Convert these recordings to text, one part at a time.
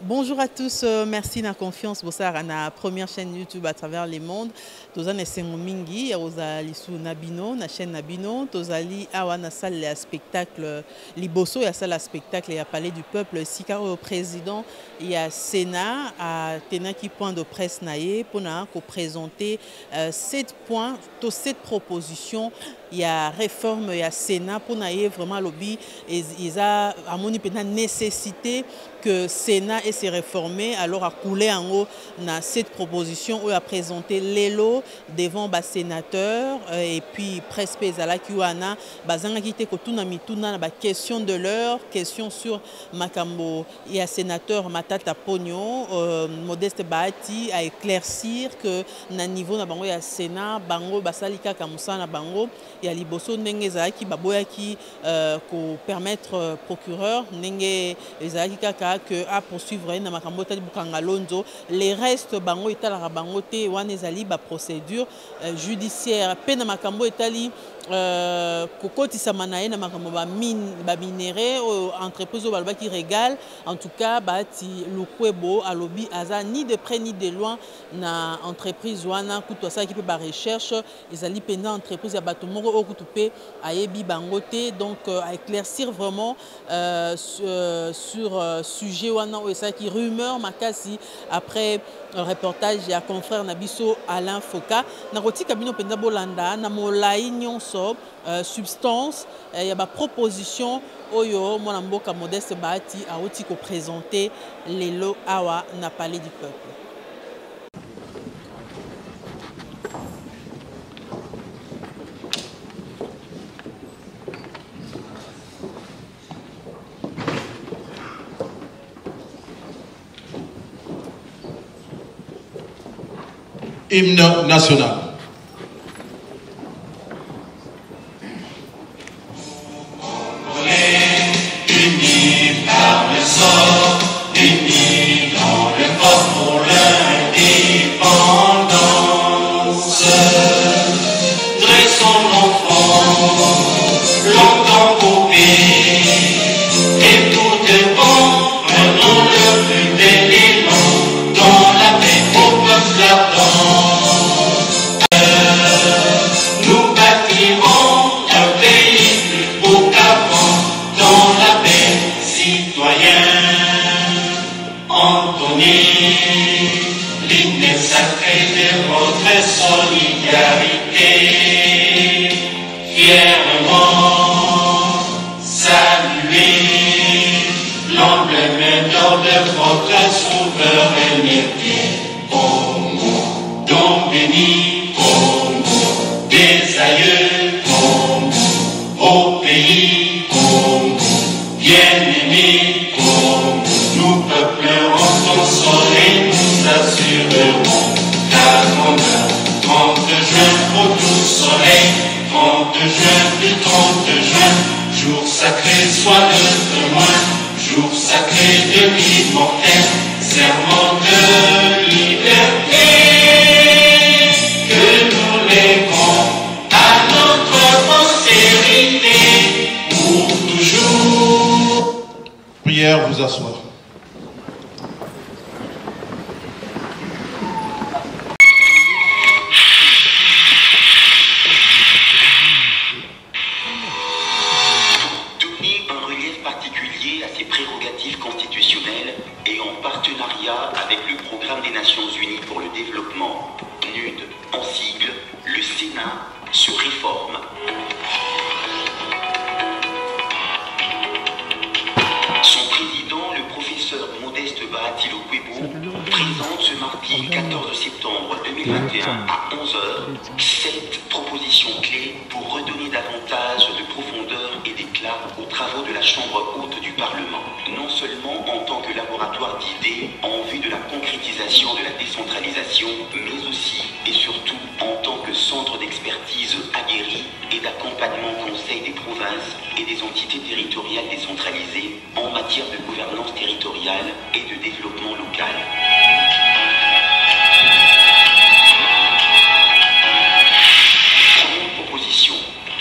Bonjour à tous, merci de la confiance pour ça, la première chaîne YouTube à travers le monde. Tozali Sengomingi, Ozali sous Nabino, na chaîne Nabino, Tozali awana salle de spectacle, Liboso, il y a salle de spectacle, il y a Palais du Peuple, Sika au président, il y a Sénat, à Tenaki point de presse naïe, pour présenter 7 points, 7 propositions. Il y a réforme, il y a Sénat pour naïe vraiment lobby, et il y a une nécessité que Sénat ait se réformer, alors à couler en haut dans cette proposition où a présenté l'élo devant les sénateurs et puis presse pezala kiwana bazanga kite kotuna mituna na question de l'heure, question sur makambo et à sénateur Matata Pogno Modeste Bahati à éclaircir que na niveau na bango ya Sénat bango basalika kamusana bango ya liboso ndenge zaki baboya ki ko permettre procureur ndenge ezaki kaka que à poursuivre na makambo tali bukanga lonzo les restes bango itala bango te wana ezali ba procédure judiciaire pe na makambo etali kokotisa manaye na makambo ba minéré entreprise au balba qui régale en tout cas bati lukwebo alobi aza ni de près ni de loin na entreprise wana kuto ça qui peut ba recherche ezali pendant entreprise ya bato moko okutupe ayebi bango te donc à éclaircir vraiment sur sujet wana ou ça qui rumeur makasi après un reportage ya confrère Nabiso Alain Foka na roti kabino penda bolanda na molai nyonso substance il y a ba proposition oyo mwana mboka Modeste Bahati a roti ko présenter les lots awa na Palais du Peuple. Hymne national. L'hymne sacré de votre solidarité, fièrement saluer l'emblème d'or de votre souveraineté. Congo, don béni, Congo, des aïeux, Congo, au pays, Congo, bien-aimé, Congo, nous peuplerons ton soleil, nous assurerons ta grandeur. 30 juin au doux soleil, 30 juin du 30 juin, jour sacré soit le témoin, jour sacré de l'immortel, serment de liberté, que nous léguons à notre postérité pour toujours. Prière, vous asseoir. Particulier à ses prérogatives constitutionnelles et en partenariat avec le Programme des Nations Unies pour le développement, NUD en sigle, le Sénat se réforme. Son président, le professeur Modeste Bahati Lokwebo, présente ce mardi 14 septembre 2021 à 11h 7 propositions clés pour redonner davantage de profondeur et d'éclat aux travaux de la Chambre haute du Parlement, non seulement en tant que laboratoire d'idées en vue de la concrétisation de la décentralisation, mais aussi et surtout en tant que centre d'expertise aguerri et d'accompagnement conseil des provinces et des entités territoriales décentralisées en matière de gouvernance territoriale et de développement local. Première proposition,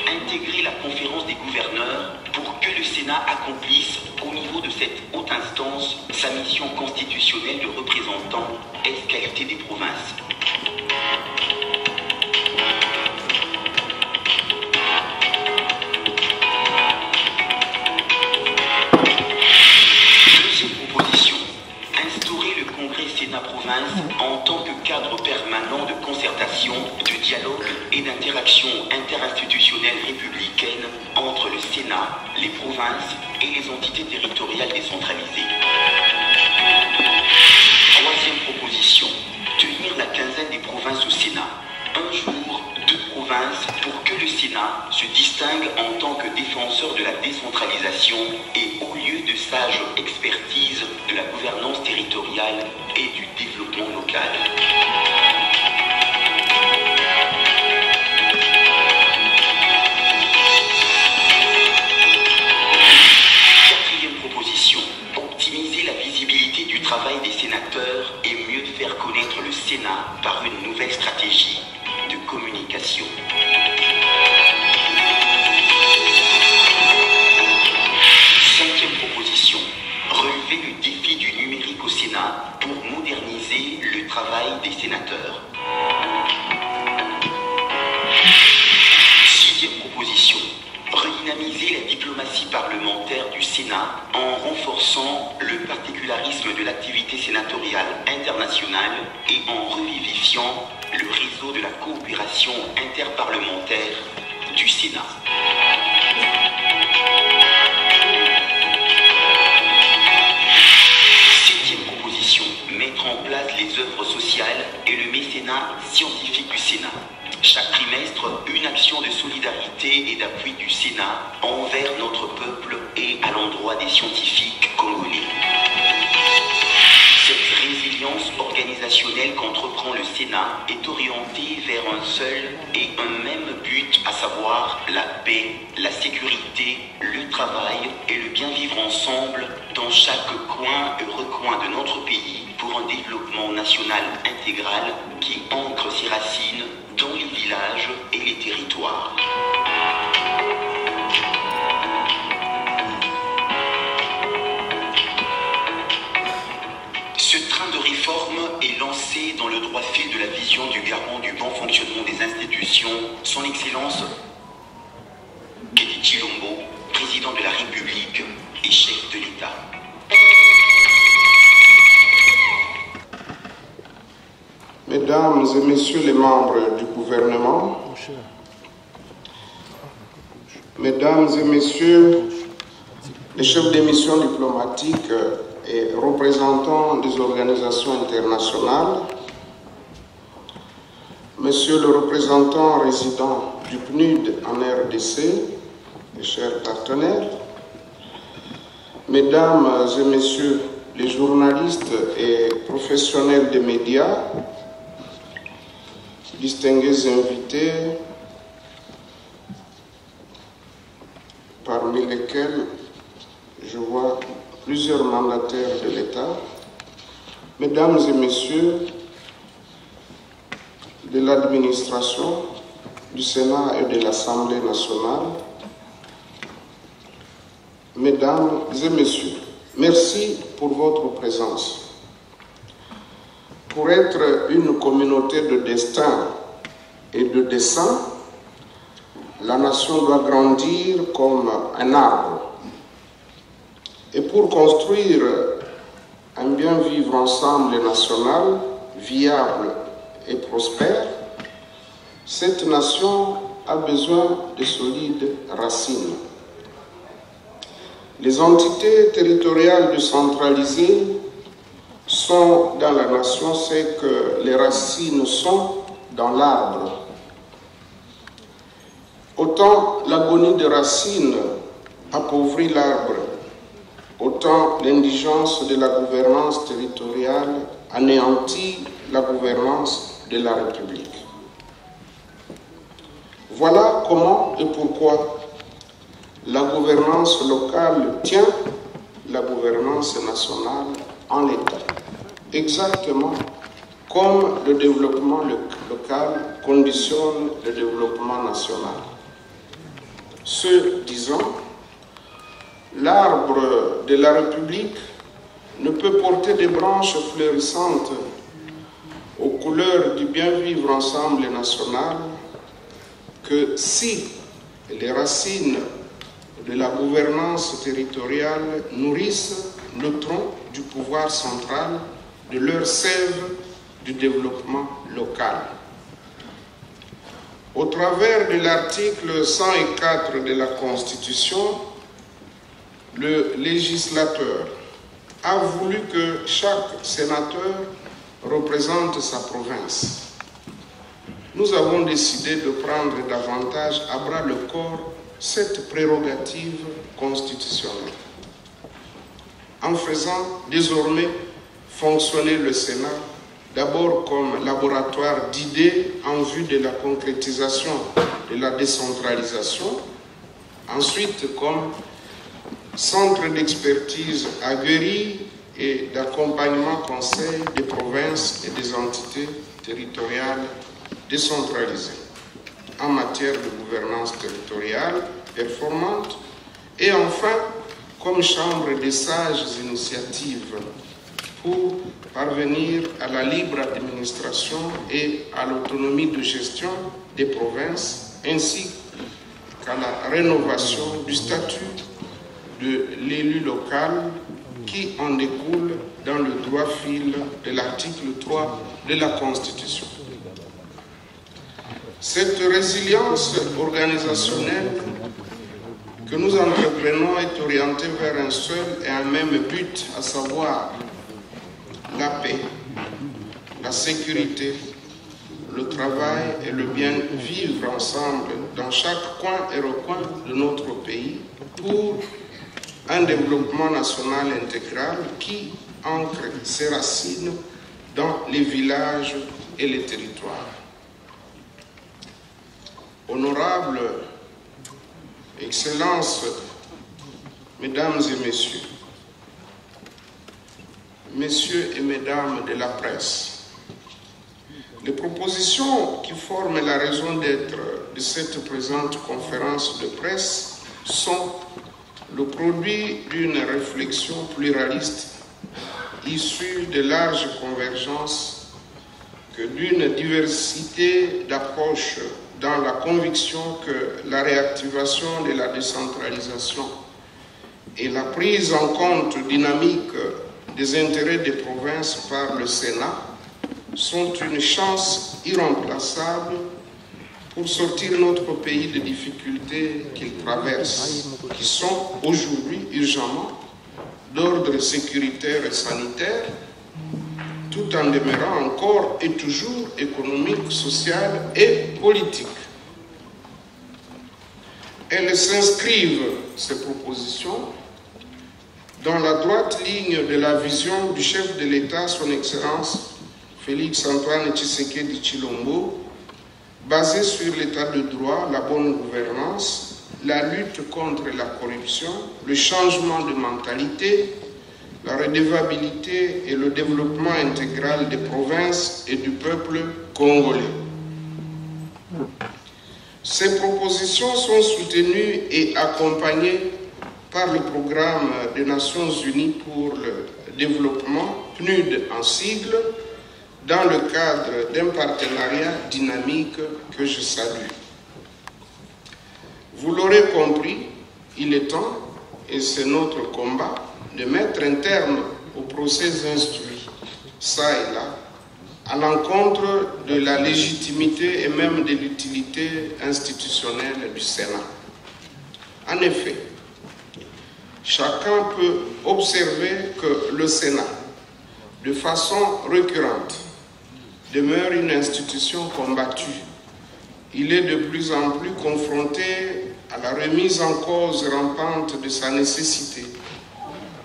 intégrer la conférence des gouverneurs pour que le Sénat accomplisse au niveau de cette haute instance, sa mission constitutionnelle de représentant ex-qualité des provinces. Deuxième proposition, instaurer le congrès Sénat-Province en tant que cadre permanent de concertation, de dialogue et d'interaction interinstitutionnelle républicaine entre le Sénat, les provinces et les entités territoriales décentralisées. Troisième proposition, tenir la quinzaine des provinces au Sénat. Un jour, 2 provinces pour que le Sénat se distingue en tant que défenseur de la décentralisation et au lieu de sage expertise de la gouvernance territoriale et du développement local. Quatrième proposition, optimiser la visibilité du travail des sénateurs et mieux faire connaître le Sénat par une nouvelle stratégie de communication. Cinquième proposition, relever le défi du numérique au Sénat pour moderniser le travail des sénateurs. Sixième proposition, redynamiser la diplomatie parlementaire du Sénat en renforçant le particularisme de l'activité sénatoriale internationale et en revivifiant le réseau de la coopération interparlementaire du Sénat. Septième proposition, mettre en place les œuvres sociales et le mécénat scientifique du Sénat. Chaque trimestre, une action de solidarité et d'appui du Sénat envers notre peuple et à l'endroit des scientifiques congolais. Cette résilience organisationnelle qu'entreprend le Sénat est orientée vers un seul et un même but, à savoir la paix, la sécurité, le travail et le bien vivre ensemble dans chaque coin et recoin de notre pays pour un développement national intégral qui ancre ses racines dans les villages et les territoires. Ce train de réforme est lancé dans le droit fil de la vision du garant du bon fonctionnement des institutions, son Excellence Kedi Tshilombo, président de la République et chef de l'État. Mesdames et Messieurs les membres du gouvernement, Mesdames et Messieurs les chefs des missions diplomatiques et représentants des organisations internationales, Monsieur le représentant résident du PNUD en RDC, mes chers partenaires, Mesdames et Messieurs les journalistes et professionnels des médias, distingués invités, parmi lesquels je vois plusieurs mandataires de l'État, Mesdames et Messieurs de l'administration du Sénat et de l'Assemblée nationale, Mesdames et Messieurs, merci pour votre présence. Pour être une communauté de destin et de dessein, la nation doit grandir comme un arbre. Et pour construire un bien vivre ensemble national, viable et prospère, cette nation a besoin de solides racines. Les entités territoriales décentralisées sont dans la nation ce que les racines sont dans l'arbre. Autant l'agonie des racines appauvrit l'arbre, autant l'indigence de la gouvernance territoriale anéantit la gouvernance de la République. Voilà comment et pourquoi la gouvernance locale tient la gouvernance nationale en l'état. Exactement comme le développement local conditionne le développement national. Ce disant, l'arbre de la République ne peut porter des branches fleurissantes aux couleurs du bien vivre ensemble national que si les racines de la gouvernance territoriale nourrissent le tronc du pouvoir central de leur sève du développement local. Au travers de l'article 104 de la Constitution, le législateur a voulu que chaque sénateur représente sa province. Nous avons décidé de prendre davantage à bras le corps cette prérogative constitutionnelle, en faisant désormais fonctionner le Sénat d'abord comme laboratoire d'idées en vue de la concrétisation de la décentralisation, ensuite comme centre d'expertise aguerri et d'accompagnement conseil des provinces et des entités territoriales décentralisées en matière de gouvernance territoriale performante, et enfin comme chambre des sages initiatives pour parvenir à la libre administration et à l'autonomie de gestion des provinces, ainsi qu'à la rénovation du statut de l'élu local qui en découle dans le droit fil de l'article 3 de la Constitution. Cette résilience organisationnelle que nous entreprenons est orientée vers un seul et un même but, à savoir la paix, la sécurité, le travail et le bien vivre ensemble dans chaque coin et recoin de notre pays pour un développement national intégral qui ancre ses racines dans les villages et les territoires. Honorables Excellences, Mesdames et Messieurs, Messieurs et Mesdames de la presse, les propositions qui forment la raison d'être de cette présente conférence de presse sont le produit d'une réflexion pluraliste issue de larges convergences que d'une diversité d'approches dans la conviction que la réactivation de la décentralisation et la prise en compte dynamique des intérêts des provinces par le Sénat sont une chance irremplaçable pour sortir notre pays des difficultés qu'il traverse, qui sont aujourd'hui urgemment d'ordre sécuritaire et sanitaire, tout en demeurant encore et toujours économique, social et politique. Elles s'inscrivent, ces propositions, dans la droite ligne de la vision du chef de l'État, son Excellence Félix Antoine Tshisekedi Tshilombo, basée sur l'état de droit, la bonne gouvernance, la lutte contre la corruption, le changement de mentalité, la redevabilité et le développement intégral des provinces et du peuple congolais. Ces propositions sont soutenues et accompagnées par le programme des Nations Unies pour le développement, PNUD en sigle, dans le cadre d'un partenariat dynamique que je salue. Vous l'aurez compris, il est temps, et c'est notre combat, de mettre un terme au procès instruit, ça et là, à l'encontre de la légitimité et même de l'utilité institutionnelle du Sénat. En effet, chacun peut observer que le Sénat, de façon récurrente, demeure une institution combattue. Il est de plus en plus confronté à la remise en cause rampante de sa nécessité,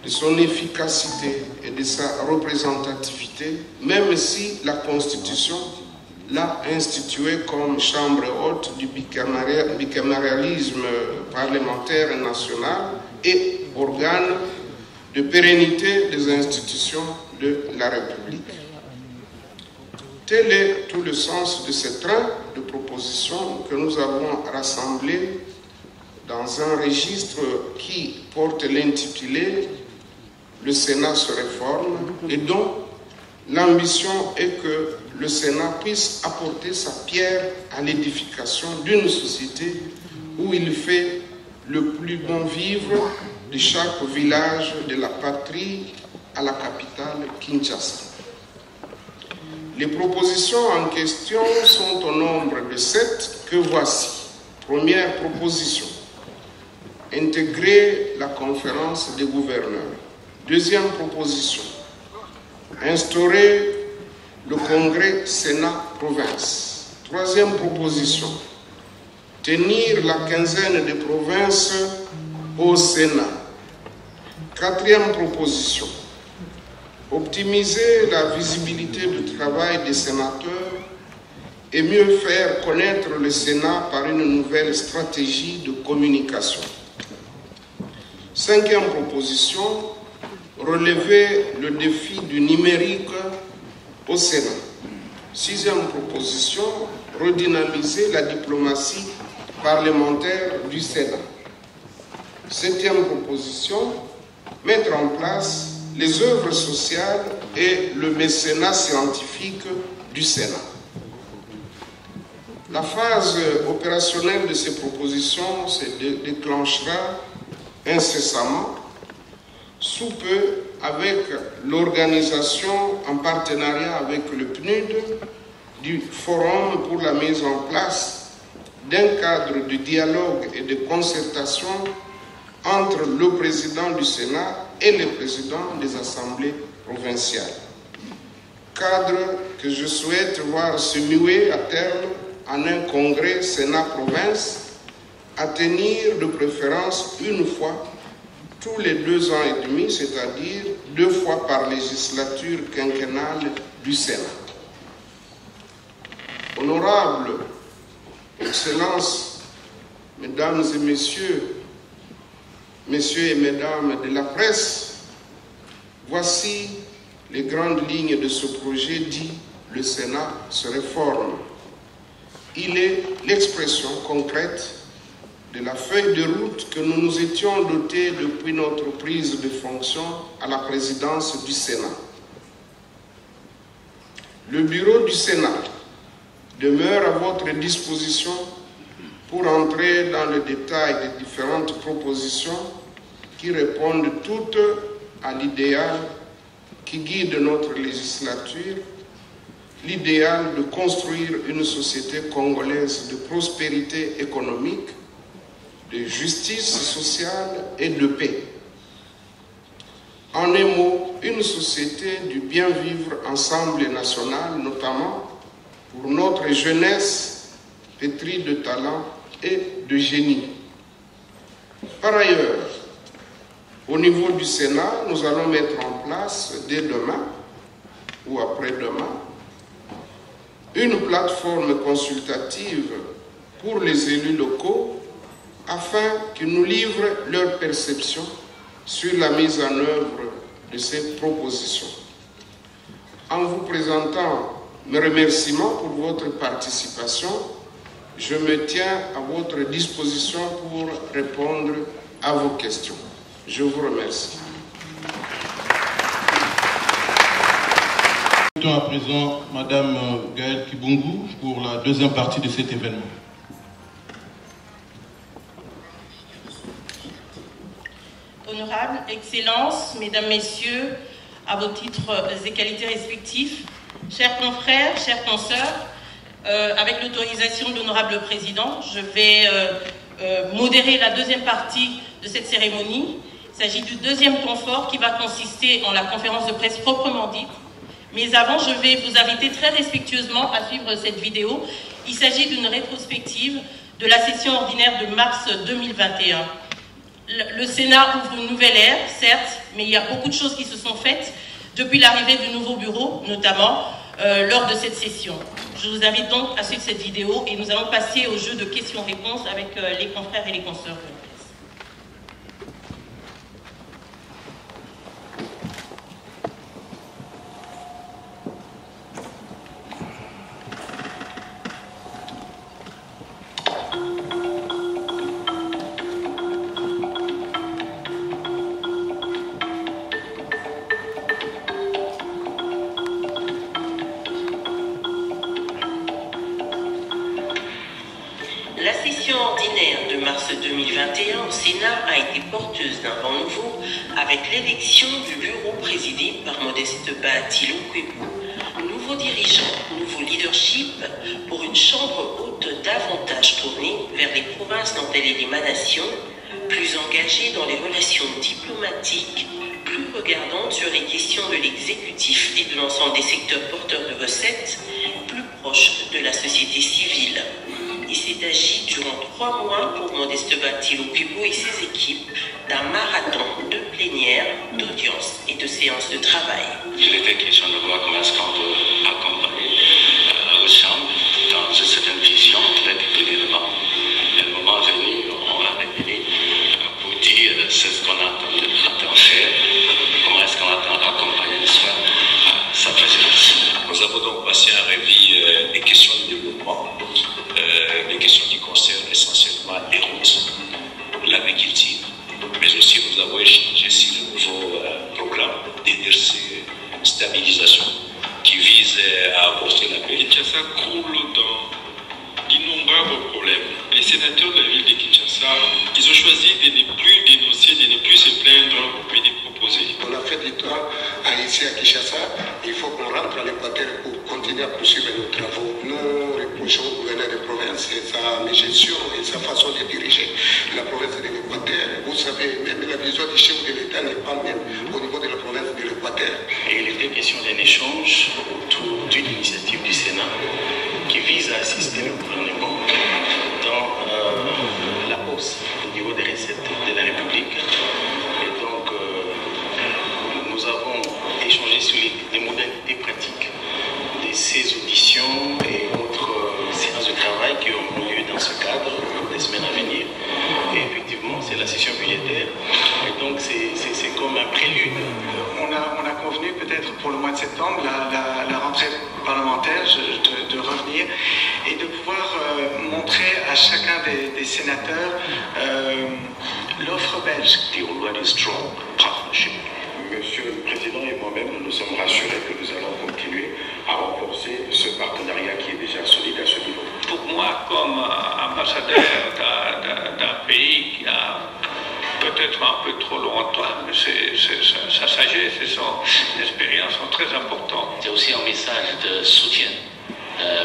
de son efficacité et de sa représentativité, même si la Constitution l'a institué comme chambre haute du bicamérisme parlementaire national et organe de pérennité des institutions de la République. Tel est tout le sens de ce train de propositions que nous avons rassemblées dans un registre qui porte l'intitulé « Le Sénat se réforme » et dont l'ambition est que le Sénat puisse apporter sa pierre à l'édification d'une société où il fait le plus bon vivre de chaque village de la patrie à la capitale Kinshasa. Les propositions en question sont au nombre de 7 que voici. Première proposition, intégrer la conférence des gouverneurs. Deuxième proposition, instaurer le congrès Sénat-Province. Troisième proposition, tenir la quinzaine de provinces au Sénat. Quatrième proposition, optimiser la visibilité du travail des sénateurs et mieux faire connaître le Sénat par une nouvelle stratégie de communication. Cinquième proposition, relever le défi du numérique au Sénat. Sixième proposition, redynamiser la diplomatie parlementaire du Sénat. Septième proposition, mettre en place les œuvres sociales et le mécénat scientifique du Sénat. La phase opérationnelle de ces propositions se déclenchera incessamment, sous peu, avec l'organisation en partenariat avec le PNUD du Forum pour la mise en place d'un cadre de dialogue et de concertation entre le président du Sénat et les présidents des assemblées provinciales. Cadre que je souhaite voir se muer à terme en un congrès Sénat-Province à tenir de préférence une fois tous les 2 ans et demi, c'est-à-dire 2 fois par législature quinquennale du Sénat. Honorables Excellences, Mesdames et Messieurs, Messieurs et Mesdames de la presse, voici les grandes lignes de ce projet dit « Le Sénat se réforme ». Il est l'expression concrète de la feuille de route que nous nous étions dotés depuis notre prise de fonction à la présidence du Sénat. Le bureau du Sénat demeure à votre disposition pour entrer dans le détail des différentes propositions qui répondent toutes à l'idéal qui guide notre législature, l'idéal de construire une société congolaise de prospérité économique, de justice sociale et de paix. En un mot, une société du bien vivre ensemble national, notamment pour notre jeunesse pétrie de talent et de génie. Par ailleurs, au niveau du Sénat, nous allons mettre en place dès demain ou après-demain une plateforme consultative pour les élus locaux afin qu'ils nous livrent leur perception sur la mise en œuvre de ces propositions. En vous présentant mes remerciements pour votre participation, je me tiens à votre disposition pour répondre à vos questions. Je vous remercie. À présent, Madame Gaëlle Kibungu pour la deuxième partie de cet événement. Honorables, Excellences, Mesdames, Messieurs, à vos titres et qualités respectifs, chers confrères, chers consoeurs, avec l'autorisation de l'honorable président, je vais modérer la deuxième partie de cette cérémonie. Il s'agit du deuxième temps fort qui va consister en la conférence de presse proprement dite. Mais avant, je vais vous inviter très respectueusement à suivre cette vidéo. Il s'agit d'une rétrospective de la session ordinaire de mars 2021. Le Sénat ouvre une nouvelle ère, certes, mais il y a beaucoup de choses qui se sont faites depuis l'arrivée du nouveau bureau, notamment lors de cette session. Je vous invite donc à suivre cette vidéo et nous allons passer au jeu de questions-réponses avec les confrères et les consoeurs. session ordinaire de mars 2021 au Sénat a été porteuse d'un vent nouveau avec l'élection du bureau présidé par Modeste Baatilo Kwebo. Nouveaux dirigeants, nouveau leadership pour une chambre haute davantage tournée vers les provinces dont elle est l'émanation, plus engagée dans les relations diplomatiques, plus regardante sur les questions de l'exécutif et de l'ensemble des secteurs porteurs de recettes, plus proche de la société civile. Il s'est agi durant 3 mois pour Modeste Baatilo Kwebo et ses équipes d'un marathon de plénières, d'audiences et de séances de travail. Il était question de voir comment est-ce qu'on peut accompagner aux chambres dans une certaine vision très déterminante. Et le moment venu, on a révélé pour dire c'est ce qu'on attend faire, comment est-ce qu'on attend accompagner sa présidence. Nous avons donc passé à revue des questions de développement, des questions qui concernent essentiellement les routes, l'agriculture, mais aussi nous avons échangé sur le nouveau programme de stabilisation qui vise à apporter la paix. Kinshasa croule dans d'innombrables problèmes. Les sénateurs de la ville de Kinshasa, ils ont choisi de ne plus dénoncer, de ne plus se plaindre, mais de proposer. On a fait du temps ici à Kinshasa. Il faut qu'on rentre à l'Équateur pour continuer à poursuivre nos travaux. Nous reprochons au gouverneur de province sa gestion et sa façon de diriger la province de l'Équateur. Vous savez, même la vision du chef de l'État n'est pas même au niveau de la province de l'Équateur. Et il était question d'un échange autour d'une initiative du Sénat qui vise à assister le gouvernement dans la hausse au niveau des recettes de la République. Et donc, nous avons échangé sur les modalités pratiques de ces auditions et autres séances de travail qui auront lieu dans ce cadre les semaines à venir. Et effectivement, c'est la session budgétaire. Et donc, c'est comme un prélude. On a convenu peut-être pour le mois de septembre, la rentrée parlementaire, de revenir et de pouvoir montrer à chacun des sénateurs l'offre belge. Monsieur le Président et moi-même, nous sommes rassurés que nous allons continuer à renforcer ce partenariat qui est déjà solide à ce niveau. Pour moi, comme ambassadeur d'un pays qui a peut-être un peu trop lointain, mais sa sagesse et son expérience sont très importantes. C'est aussi un message de soutien,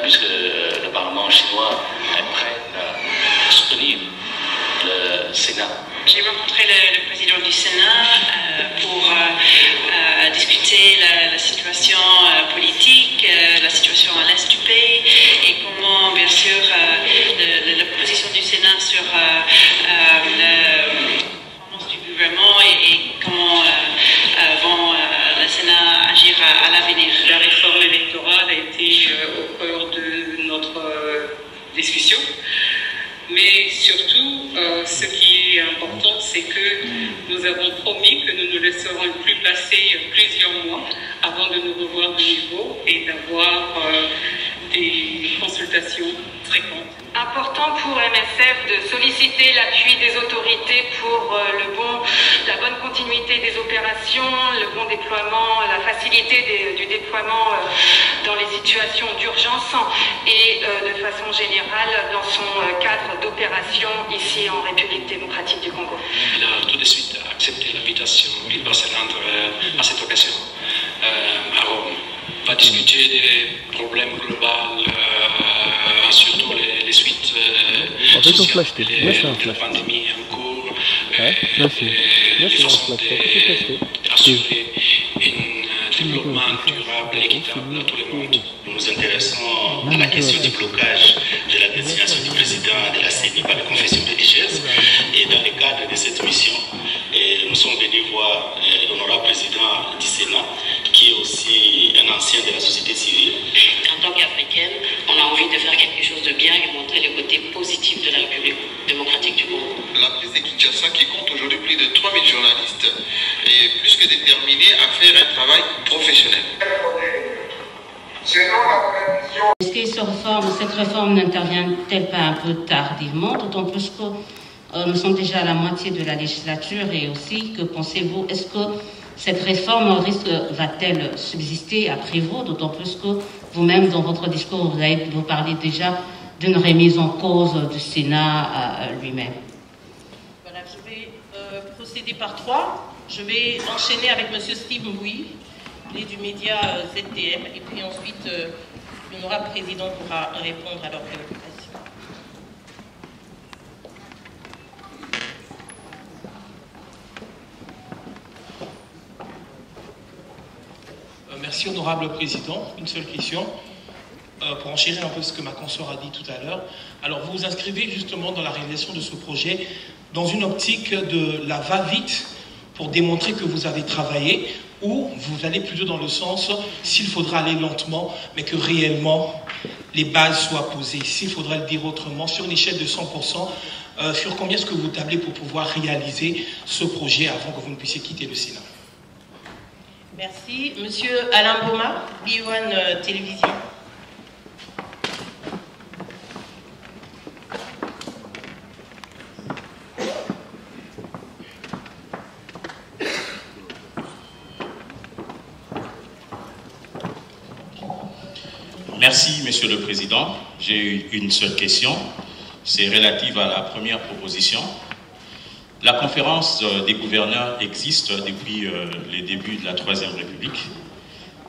puisque le Parlement chinois est prêt à soutenir le Sénat. J'ai rencontré le président du Sénat pour discuter la situation politique, la situation à l'est du pays et comment, bien sûr, la position du Sénat sur la performance du gouvernement et comment vont le Sénat agir à l'avenir. La réforme électorale a été au cœur de notre discussion. Mais surtout, ce qui est important, c'est que nous avons promis que nous ne laisserons plus passer plusieurs mois avant de nous revoir de nouveau et d'avoir des consultations fréquentes. Important pour MSF de solliciter l'appui des autorités pour la bonne continuité des opérations, le bon déploiement, la facilité du déploiement dans les situations d'urgence et de façon générale dans son cadre d'opération ici en République démocratique du Congo. Il a tout de suite accepté l'invitation. Il va se rendre à cette occasion à Rome. On va discuter des problèmes globaux, surtout les suites sociales de la pandémie en cours, les façons d'assurer un développement durable et équitable dans tout le monde. Nous nous intéressons à la question du blocage de la désignation du président de la CENI par la confession religieuse. Et dans le cadre de cette mission, nous sommes venus voir l'honorable président du Sénat, qui est aussi un ancien de la société civile. En tant qu'Africaine, on a envie de faire quelque chose de bien et montrer le côté positif de la République démocratique du Congo. La presse de Kinshasa, qui compte aujourd'hui plus de 3000 journalistes, est plus que déterminée à faire un travail professionnel. Est-ce que cette réforme n'intervient-elle pas un peu tardivement, d'autant plus que nous sommes déjà à la moitié de la législature et aussi, que pensez-vous, est-ce que cette réforme va-t-elle subsister après vous, d'autant plus que vous-même, dans votre discours, vous parlez déjà d'une remise en cause du Sénat lui-même. Voilà, je vais procéder par 3. Je vais enchaîner avec M. Steve Mbouy, il est du média ZTM, et puis ensuite l'honorable président pourra répondre à leurs préoccupations. Merci, honorable président. Une seule question, pour enchérir un peu ce que ma consoeur a dit tout à l'heure. Alors, vous vous inscrivez justement dans la réalisation de ce projet dans une optique de la va-vite pour démontrer que vous avez travaillé, ou vous allez plutôt dans le sens, s'il faudra aller lentement, mais que réellement les bases soient posées. S'il faudra le dire autrement, sur une échelle de 100%, sur combien est-ce que vous tablez pour pouvoir réaliser ce projet avant que vous ne puissiez quitter le Sénat? Merci. Monsieur Alain Boma, B1 Télévision. Merci, Monsieur le Président. J'ai une seule question. C'est relative à la première proposition. La conférence des gouverneurs existe depuis les débuts de la Troisième République.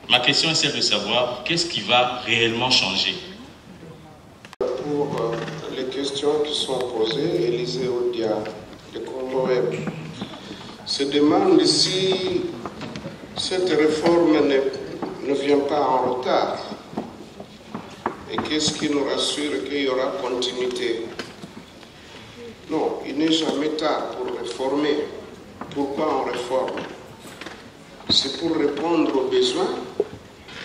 Ma question est celle de savoir qu'est-ce qui va réellement changer. Pour les questions qui sont posées, Élisée Odia, le Comoré, se demande si cette réforme ne vient pas en retard. Et qu'est-ce qui nous rassure qu'il y aura continuité? Non, il n'est jamais tard pour réformer. Pourquoi on réforme? C'est pour répondre aux besoins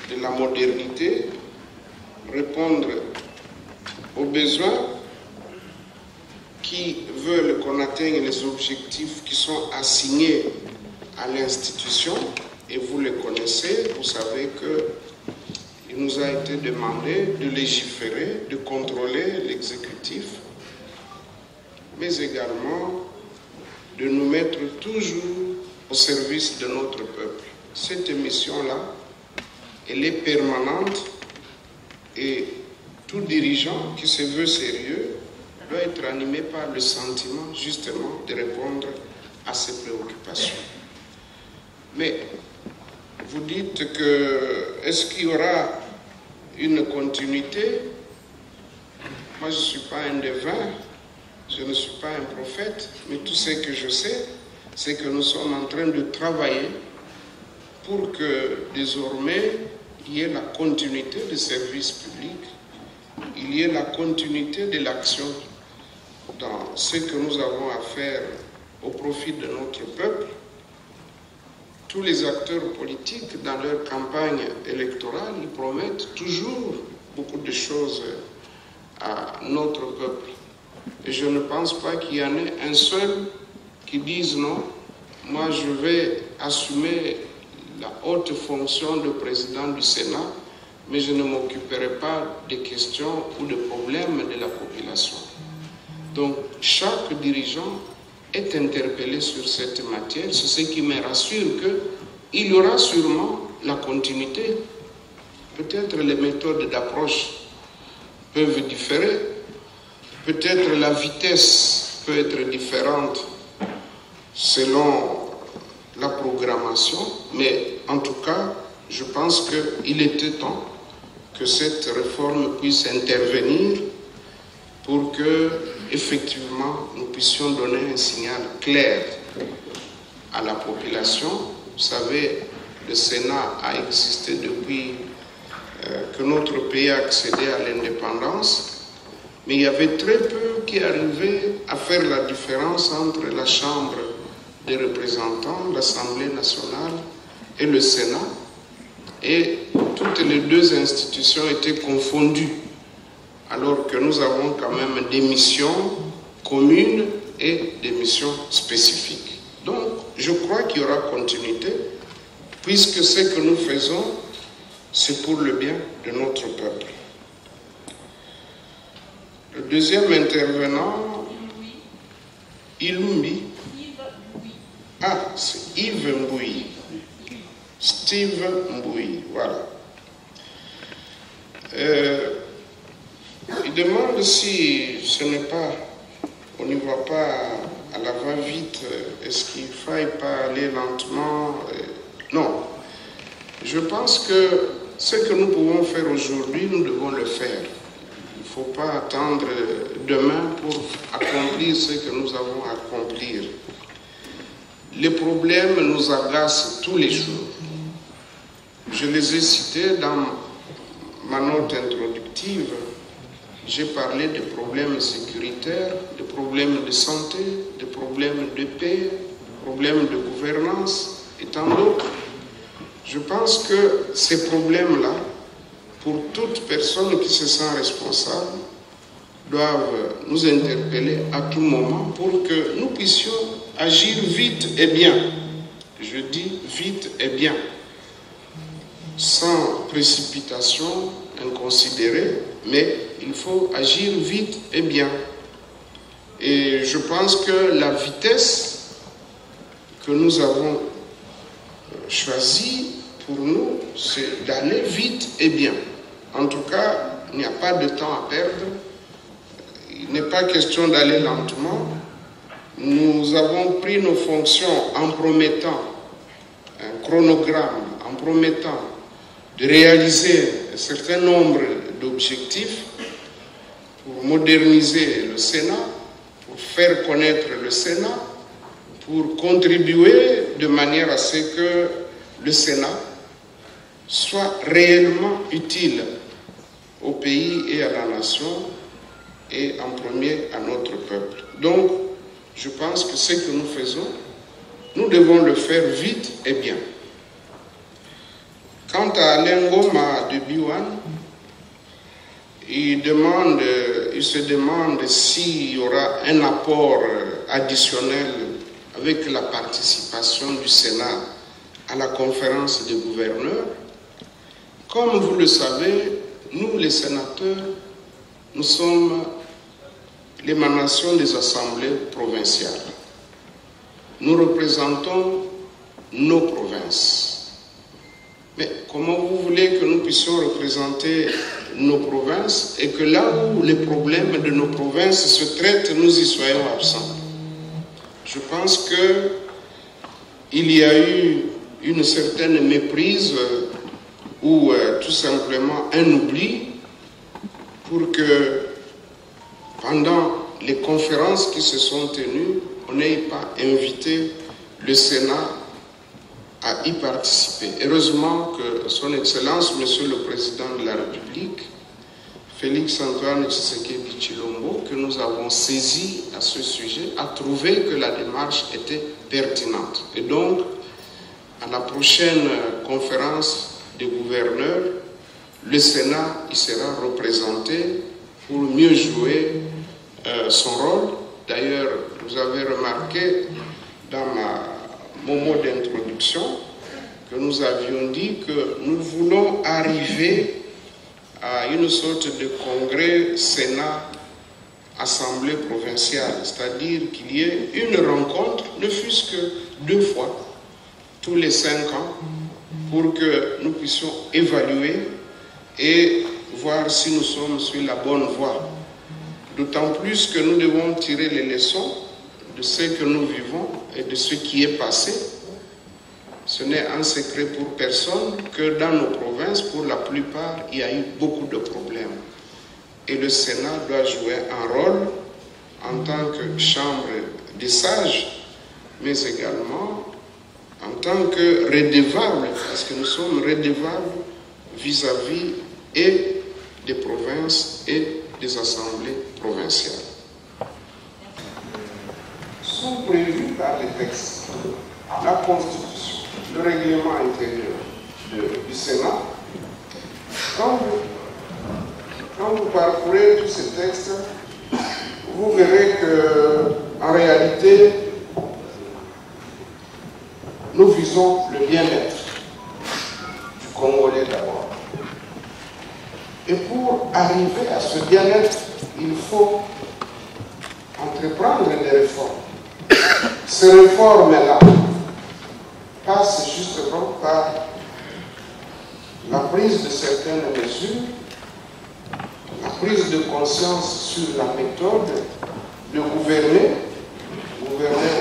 de la modernité, répondre aux besoins qui veulent qu'on atteigne les objectifs qui sont assignés à l'institution. Et vous les connaissez, vous savez qu'il nous a été demandé de légiférer, de contrôler l'exécutif, mais également de nous mettre toujours au service de notre peuple. Cette mission-là, elle est permanente et tout dirigeant qui se veut sérieux doit être animé par le sentiment justement de répondre à ces préoccupations. Mais vous dites que est-ce qu'il y aura une continuité? Moi, je ne suis pas un devin. Je ne suis pas un prophète, mais tout ce que je sais, c'est que nous sommes en train de travailler pour que désormais, il y ait la continuité des services publics, il y ait la continuité de l'action dans ce que nous avons à faire au profit de notre peuple. Tous les acteurs politiques, dans leur campagne électorale, ils promettent toujours beaucoup de choses à notre peuple. Et je ne pense pas qu'il y en ait un seul qui dise non, moi je vais assumer la haute fonction de président du Sénat, mais je ne m'occuperai pas des questions ou des problèmes de la population. Donc chaque dirigeant est interpellé sur cette matière, c'est ce qui me rassure qu'il y aura sûrement la continuité. Peut-être les méthodes d'approche peuvent différer, peut-être la vitesse peut être différente selon la programmation, mais en tout cas, je pense qu'il était temps que cette réforme puisse intervenir pour que, effectivement, nous puissions donner un signal clair à la population. Vous savez, le Sénat a existé depuis que notre pays a accédé à l'indépendance, mais il y avait très peu qui arrivaient à faire la différence entre la Chambre des représentants, l'Assemblée nationale et le Sénat, et toutes les deux institutions étaient confondues, alors que nous avons quand même des missions communes et des missions spécifiques. Donc, je crois qu'il y aura continuité, puisque ce que nous faisons, c'est pour le bien de notre peuple. Le deuxième intervenant, Ilumbi. Ah, c'est Yves Mbouy. Steve Mbouy, voilà. Il demande si ce n'est pas, on n'y va pas à la va-vite, est-ce qu'il ne faille pas aller lentement? Non. Je pense que ce que nous pouvons faire aujourd'hui, nous devons le faire. Il ne faut pas attendre demain pour accomplir ce que nous avons à accomplir. Les problèmes nous agacent tous les jours. Je les ai cités dans ma note introductive. J'ai parlé des problèmes sécuritaires, des problèmes de santé, des problèmes de paix, des problèmes de gouvernance et tant d'autres. Je pense que ces problèmes-là, pour toute personne qui se sent responsable, doivent nous interpeller à tout moment pour que nous puissions agir vite et bien. Je dis vite et bien, sans précipitation inconsidérée, mais il faut agir vite et bien. Et je pense que la vitesse que nous avons choisie pour nous, c'est d'aller vite et bien. En tout cas, il n'y a pas de temps à perdre. Il n'est pas question d'aller lentement. Nous avons pris nos fonctions en promettant un chronogramme, en promettant de réaliser un certain nombre d'objectifs pour moderniser le Sénat, pour faire connaître le Sénat, pour contribuer de manière à ce que le Sénat soit réellement utile au pays et à la nation, et en premier à notre peuple. Donc, je pense que ce que nous faisons, nous devons le faire vite et bien. Quant à Lengoma de Biwan, il se demande s'il y aura un apport additionnel avec la participation du Sénat à la conférence des gouverneurs. Comme vous le savez, nous les sénateurs, nous sommes l'émanation des assemblées provinciales. Nous représentons nos provinces. Mais comment vous voulez que nous puissions représenter nos provinces et que là où les problèmes de nos provinces se traitent, nous y soyons absents? Je pense qu'il y a eu une certaine méprise ou tout simplement un oubli pour que pendant les conférences qui se sont tenues, on n'ait pas invité le Sénat à y participer. Heureusement que son Excellence, Monsieur le Président de la République, Félix Antoine Tshisekedi Tshilombo, que nous avons saisi à ce sujet, a trouvé que la démarche était pertinente. Et donc, à la prochaine conférence des gouverneurs, le Sénat y sera représenté pour mieux jouer son rôle. D'ailleurs, vous avez remarqué dans mon mot d'introduction que nous avions dit que nous voulons arriver à une sorte de congrès Sénat-Assemblée provinciale, c'est-à-dire qu'il y ait une rencontre, ne fût-ce que 2 fois, tous les 5 ans, pour que nous puissions évaluer et voir si nous sommes sur la bonne voie. D'autant plus que nous devons tirer les leçons de ce que nous vivons et de ce qui est passé. Ce n'est un secret pour personne que dans nos provinces, pour la plupart, il y a eu beaucoup de problèmes. Et le Sénat doit jouer un rôle en tant que chambre des sages, mais également en tant que redevable, parce que nous sommes redevables vis-à-vis et des provinces et des assemblées provinciales. Sont prévus par les textes la Constitution, le règlement intérieur du Sénat. Quand vous parcourez tous ces textes, vous verrez qu'en réalité, nous visons le bien-être du Congolais d'abord. Et pour arriver à ce bien-être, il faut entreprendre des réformes. Ces réformes-là passent justement par la prise de certaines mesures, la prise de conscience sur la méthode de gouverner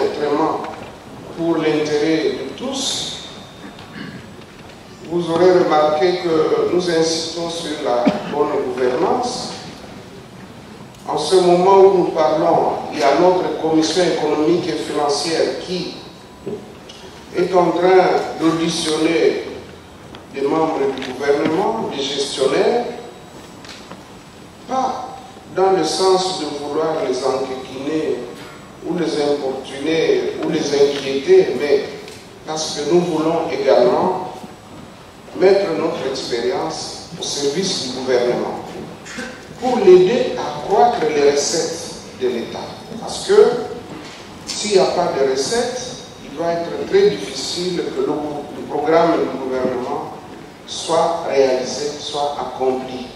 autrement pour l'intérêt de tous. Vous aurez remarqué que nous insistons sur la bonne gouvernance. En ce moment où nous parlons, il y a notre commission économique et financière qui est en train d'auditionner des membres du gouvernement, des gestionnaires, pas dans le sens de vouloir les enquiquiner ou les importuner ou les inquiéter, mais parce que nous voulons également mettre notre expérience au service du gouvernement pour l'aider à accroître les recettes de l'État. Parce que s'il n'y a pas de recettes, il va être très difficile que le programme du gouvernement soit réalisé, soit accompli.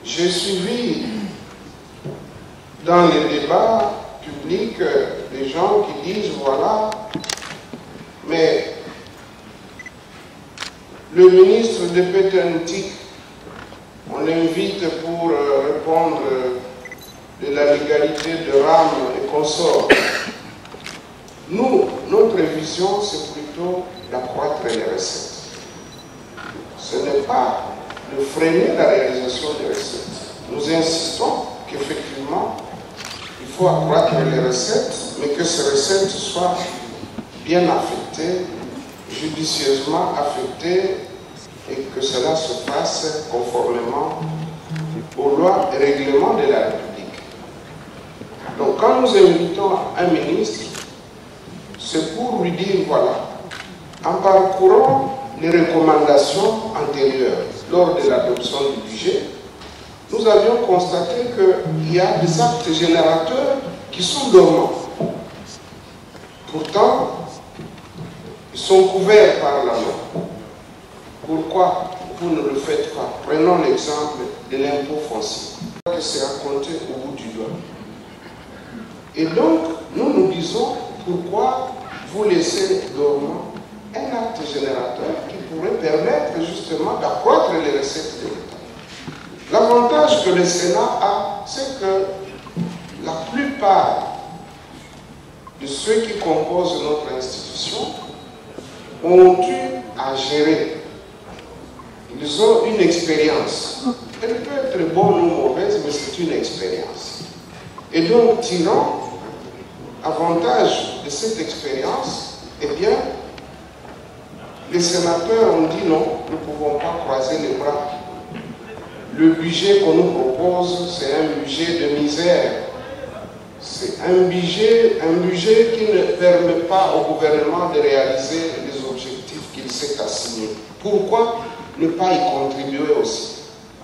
J'ai suivi dans les débats publics des gens qui disent voilà, mais le ministre de Pétentique, on l'invite pour répondre de la légalité de RAM et consorts. Nous, notre vision, c'est plutôt d'accroître les recettes. Ce n'est pas de freiner la réalisation des recettes. Nous insistons qu'effectivement, il faut accroître les recettes, mais que ces recettes soient bien affectées, judicieusement affectées, et que cela se fasse conformément aux lois et règlements de la République. Donc quand nous invitons un ministre, c'est pour lui dire, voilà, en parcourant les recommandations antérieures lors de l'adoption du budget, nous avions constaté qu'il y a des actes générateurs qui sont dormants. Pourtant, ils sont couverts par la loi. Pourquoi vous ne le faites pas? Prenons l'exemple de l'impôt foncier. C'est à compter au bout du doigt. Et donc, nous disons pourquoi vous laissez dormant un acte générateur qui pourrait permettre justement d'accroître les recettes de l'État. L'avantage que le Sénat a, c'est que la plupart de ceux qui composent notre institution ont eu à gérer. Ils ont une expérience. Elle peut être bonne ou mauvaise, mais c'est une expérience. Et donc, tirant avantage de cette expérience, eh bien, les sénateurs ont dit non, nous ne pouvons pas croiser les bras. Le budget qu'on nous propose, c'est un budget de misère. C'est un budget qui ne permet pas au gouvernement de réaliser les objectifs qu'il s'est assignés. Pourquoi ne pas y contribuer aussi?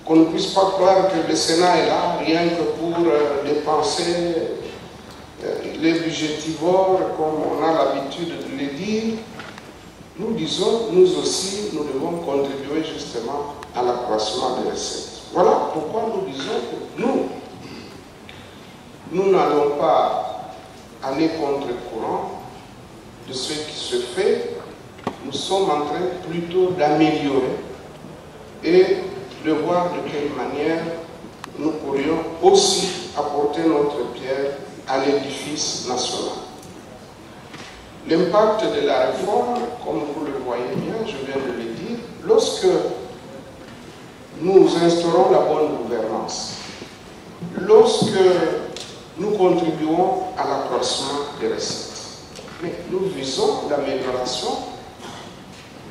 Qu'on ne puisse pas croire que le Sénat est là rien que pour dépenser les budgétivores, comme on a l'habitude de le dire. Nous disons, nous aussi, nous devons contribuer justement à l'accroissement des recettes. Voilà pourquoi nous disons que nous n'allons pas aller contre le courant de ce qui se fait. Nous sommes en train plutôt d'améliorer et de voir de quelle manière nous pourrions aussi apporter notre pierre à l'édifice national. L'impact de la réforme, comme vous le voyez bien, je viens de le dire, lorsque nous instaurons la bonne gouvernance, lorsque nous contribuons à l'accroissement des recettes, mais nous visons l'amélioration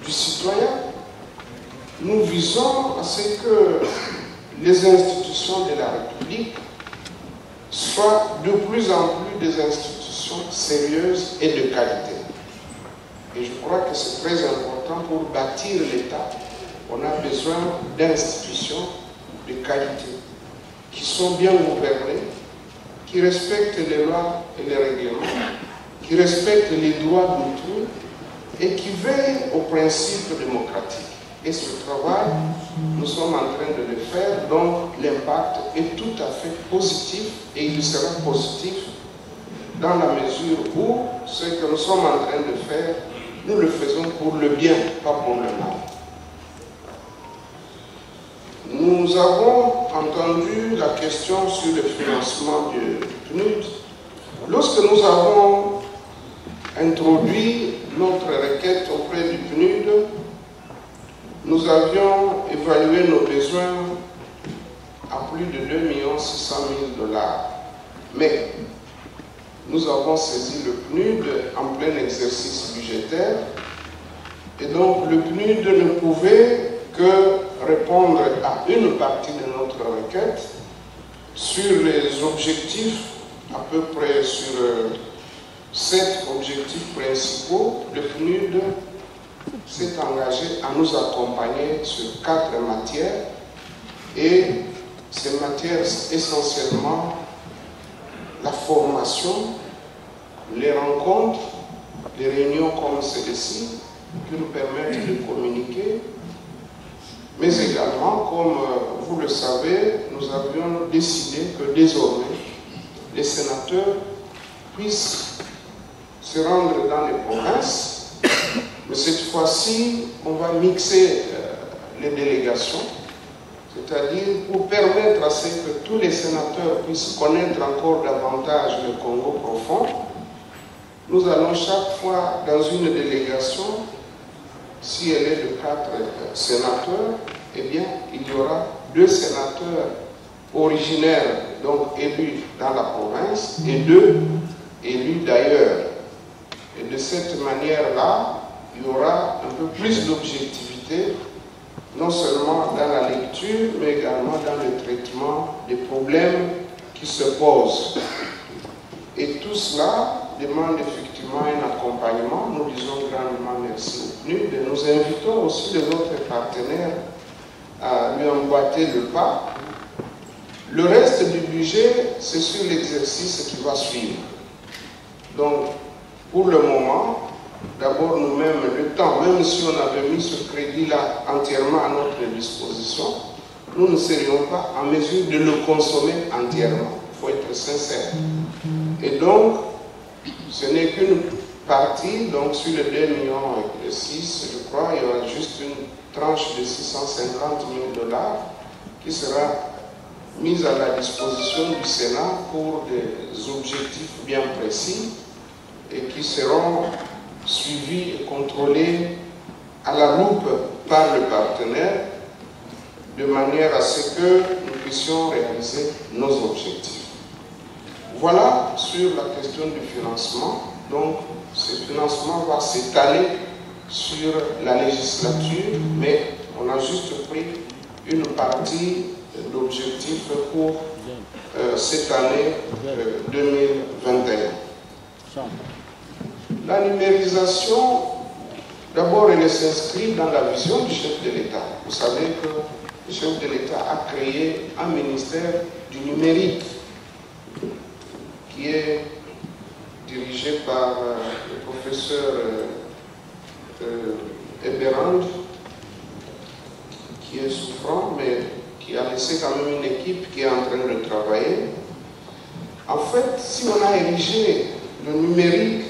du citoyen. Nous visons à ce que les institutions de la République soient de plus en plus des institutions sérieuses et de qualité. Et je crois que c'est très important pour bâtir l'État. On a besoin d'institutions de qualité, qui sont bien gouvernées, qui respectent les lois et les règlements, qui respectent les droits d'autrui et qui veillent aux principes démocratiques. Et ce travail, nous sommes en train de le faire, donc l'impact est tout à fait positif et il sera positif dans la mesure où ce que nous sommes en train de faire, nous le faisons pour le bien, pas pour le mal. Nous nous avons entendu la question sur le financement du PNUD. Lorsque nous avons introduit notre requête auprès du PNUD, nous avions évalué nos besoins à plus de 2 600 000 $. Mais nous avons saisi le PNUD en plein exercice budgétaire et donc le PNUD ne pouvait que répondre à une partie de notre requête sur les objectifs, à peu près sur 7 objectifs principaux. Le PNUD s'est engagé à nous accompagner sur 4 matières et ces matières essentiellement la formation, les rencontres, les réunions comme celle-ci qui nous permettent de communiquer, mais également, comme vous le savez, nous avions décidé que désormais les sénateurs puissent se rendre dans les provinces, mais cette fois-ci, on va mixer les délégations, c'est-à-dire pour permettre à ce que tous les sénateurs puissent connaître encore davantage le Congo profond. Nous allons chaque fois dans une délégation, si elle est de 4 sénateurs, eh bien, il y aura 2 sénateurs originaires, donc élus dans la province, et 2 élus d'ailleurs. Et de cette manière-là, il y aura un peu plus d'objectivité, non seulement dans la lecture, mais également dans le traitement des problèmes qui se posent. Et tout cela demande effectivement un accompagnement. Nous disons grandement merci au PNUD et nous invitons aussi les autres partenaires à lui emboîter le pas. Le reste du budget, c'est sur l'exercice qui va suivre. Donc, pour le moment, d'abord nous-mêmes, le temps, même si on avait mis ce crédit-là entièrement à notre disposition, nous ne serions pas en mesure de le consommer entièrement. Il faut être sincère. Et donc, ce n'est qu'une partie, donc sur les 2,6 millions, je crois, il y aura juste une tranche de 650 000 $ qui sera mise à la disposition du Sénat pour des objectifs bien précis et qui seront suivis et contrôlés à la loupe par le partenaire de manière à ce que nous puissions réaliser nos objectifs. Voilà sur la question du financement. Donc, ce financement va s'étaler sur la législature, mais on a juste pris une partie d'objectifs pour cette année 2021. La numérisation, d'abord, elle s'inscrit dans la vision du chef de l'État. Vous savez que le chef de l'État a créé un ministère du numérique qui est dirigé par le professeur Eberand, qui est souffrant, mais qui a laissé quand même une équipe qui est en train de travailler. En fait, si on a érigé le numérique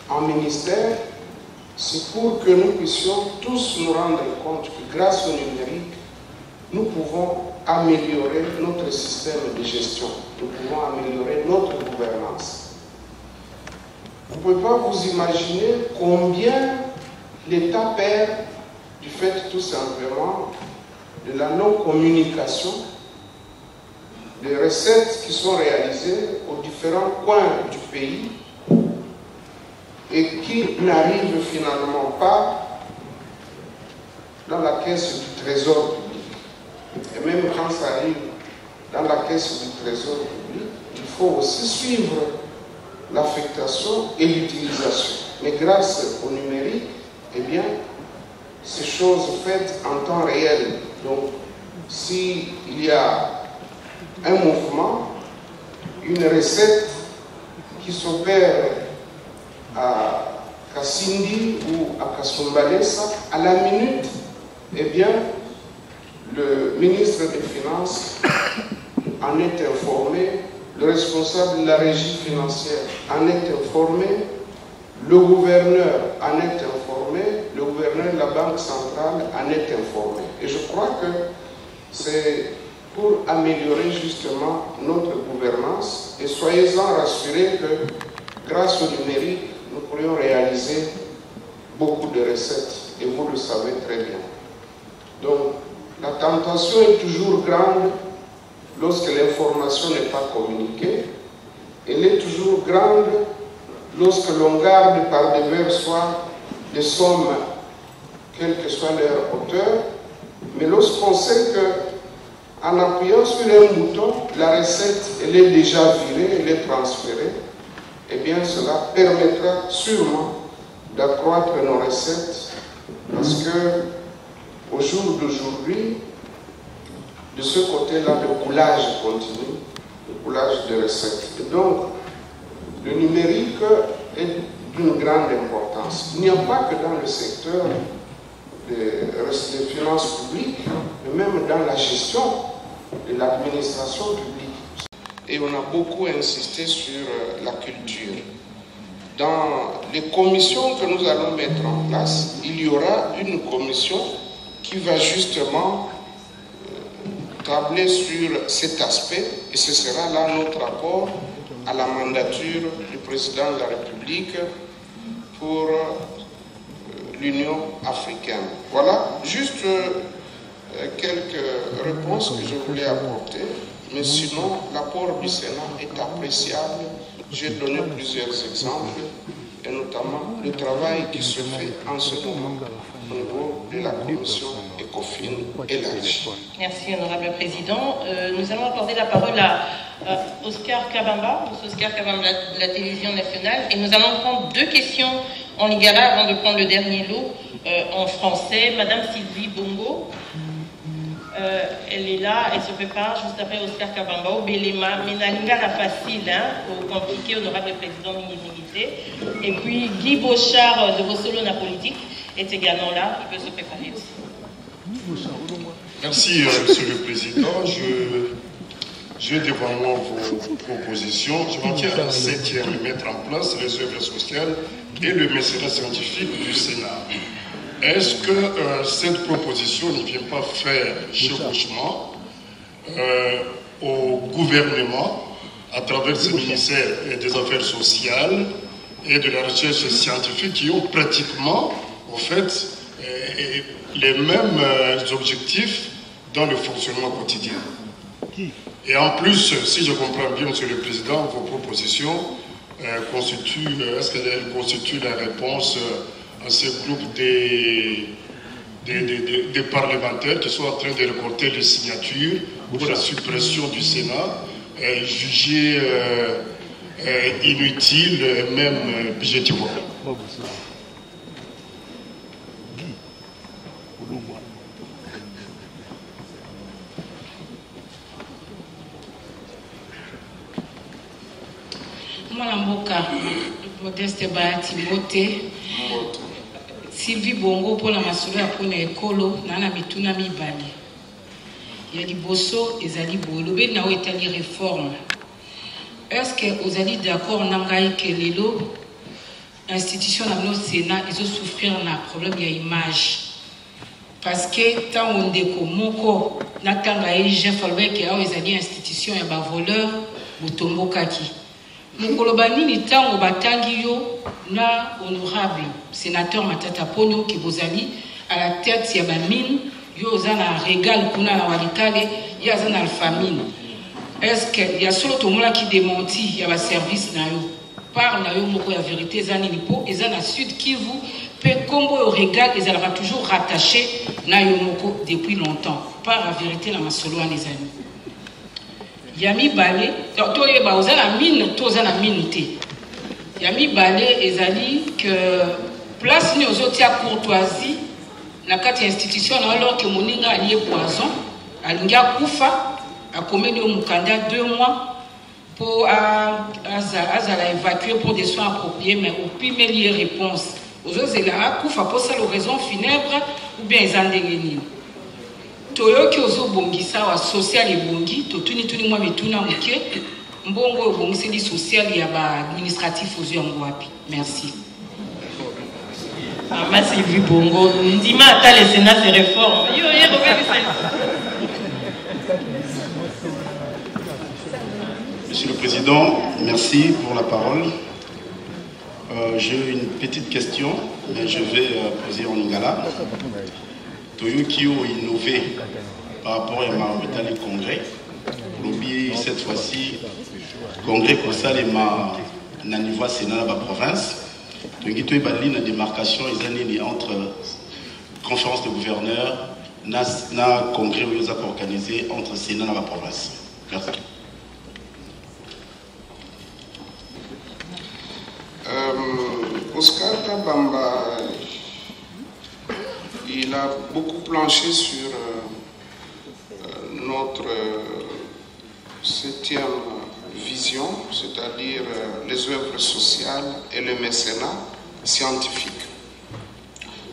en ministère, c'est pour que nous puissions tous nous rendre compte que grâce au numérique, nous pouvons améliorer notre système de gestion, nous pouvons améliorer notre gouvernance. Vous ne pouvez pas vous imaginer combien l'État perd du fait tout simplement de la non-communication des recettes qui sont réalisées aux différents coins du pays et qui n'arrivent finalement pas dans la caisse du trésor public. Et même quand ça arrive dans la caisse du trésor public, il faut aussi suivre l'affectation et l'utilisation. Mais grâce au numérique, eh bien, ces choses faites en temps réel. Donc, s'il y a un mouvement, une recette qui s'opère à Kassindi ou à Kasumbalesa, à la minute, eh bien, le ministre des Finances en est informé, le responsable de la régie financière en est informé, le gouverneur en est informé, le gouverneur de la Banque centrale en est informé. Et je crois que c'est pour améliorer justement notre gouvernance et soyez-en rassurés que grâce au numérique, nous pourrions réaliser beaucoup de recettes et vous le savez très bien. Donc, la tentation est toujours grande lorsque l'information n'est pas communiquée. Elle est toujours grande lorsque l'on garde par divers soins des sommes, quelle que soit leur hauteur. Mais lorsqu'on sait qu'en appuyant sur un bouton, la recette elle est déjà virée, elle est transférée, eh bien cela permettra sûrement d'accroître nos recettes parce que au jour d'aujourd'hui, de ce côté-là, le coulage continue, le coulage de recettes. Et donc, le numérique est d'une grande importance. Il n'y a pas que dans le secteur des finances publiques, mais même dans la gestion de l'administration publique. Et on a beaucoup insisté sur la culture. Dans les commissions que nous allons mettre en place, il y aura une commission qui va justement tabler sur cet aspect et ce sera là notre apport à la mandature du président de la République pour l'Union africaine. Voilà, juste quelques réponses que je voulais apporter, mais sinon l'apport du Sénat est appréciable. J'ai donné plusieurs exemples, et notamment le travail qui se fait en ce moment au niveau de la commission ECOFIN élargie. Merci, honorable président. Nous allons accorder la parole à Oscar Kabamba, Oscar Kabamba de la télévision nationale, et nous allons prendre 2 questions en lingala avant de prendre le dernier lot en français. Madame Sylvie Bongo, elle est là, elle se prépare juste après Oscar Kabamba. Au Belema, mais na lingala facile, au compliqué, honorable président militaire. Et puis Guy Bochard de Vossolo na politique est également là, il peut se préparer aussi. Merci, Monsieur le Président. J'ai devant moi vos propositions. Je m'en tiens à la 7e, mettre en place les œuvres sociales et le mécénat scientifique du Sénat. Est-ce que cette proposition ne vient pas faire chevauchement au gouvernement à travers ce ministère des Affaires sociales et de la recherche scientifique qui ont pratiquement, en fait, les mêmes objectifs dans le fonctionnement quotidien? Et en plus, si je comprends bien, Monsieur le Président, vos propositions est-ce qu'elles constituent la réponse à ce groupe des parlementaires qui sont en train de récolter les signatures pour la suppression du Sénat, jugée inutile et même budgétivore? Modeste Bahati Mbote, Sylvie Bongo pour la masolo pour les écoles, nana mituna mibali. Il y a des bosso et zali bolobe na etali réforme. Est-ce que vous allez d'accord n'angai que les institutions dans le Sénat ils ont souffrir d'un problème d'image parce que tant on déco moko n'atanga j'ai fallu que ils allaient institution ya ba voleur butombo kaki. Mukolobani ni tango batangi yo na honorable sénateur Matata Ponyo qui vous allez à la tête ya ba mine yo zana régal kuna na walikale ya zana famine. Est-ce que y a solo tomola qui démenti ya ba service na yo par na yo moko ya vérité zani lipo ezana sud Kivu pe kombo yo régal ezala toujours rattaché na yo moko depuis longtemps par la vérité la masolo les amis. Yami balé to yeba ozala mine to ozala mine te. Yami balé ezali que place ni ozotia courtoisie na kati institution alors que moninga allié poison alinga kufa akomeli mukanda 2 mois pour azala évacuer pour des soins appropriés mais au premier lieu réponse aux autres kufa pour ça l'oraison funèbre ou bien ezandengeni toyoki ozobongisa wa social ebongi totuni tuni mwa mituna muke mbongo obongiseli social ya ba administratif ozo yango wapi. Merci. Sylvie Bongo ndima ata le Sénat se réforme yo le Président, merci pour la parole. J'ai une petite question, mais je vais poser en lingala. Toyoki a innové par rapport à ma congrès. Lobby cette fois-ci, congrès pour ça, les ma niveau Sénat la province. Toyoki a une démarcation entre conférence de gouverneurs, na congrès où ils ont organisé entre Sénat et la province. Merci. Oscar Kabamba, il a beaucoup planché sur notre 7e vision, c'est-à-dire les œuvres sociales et le mécénat scientifique.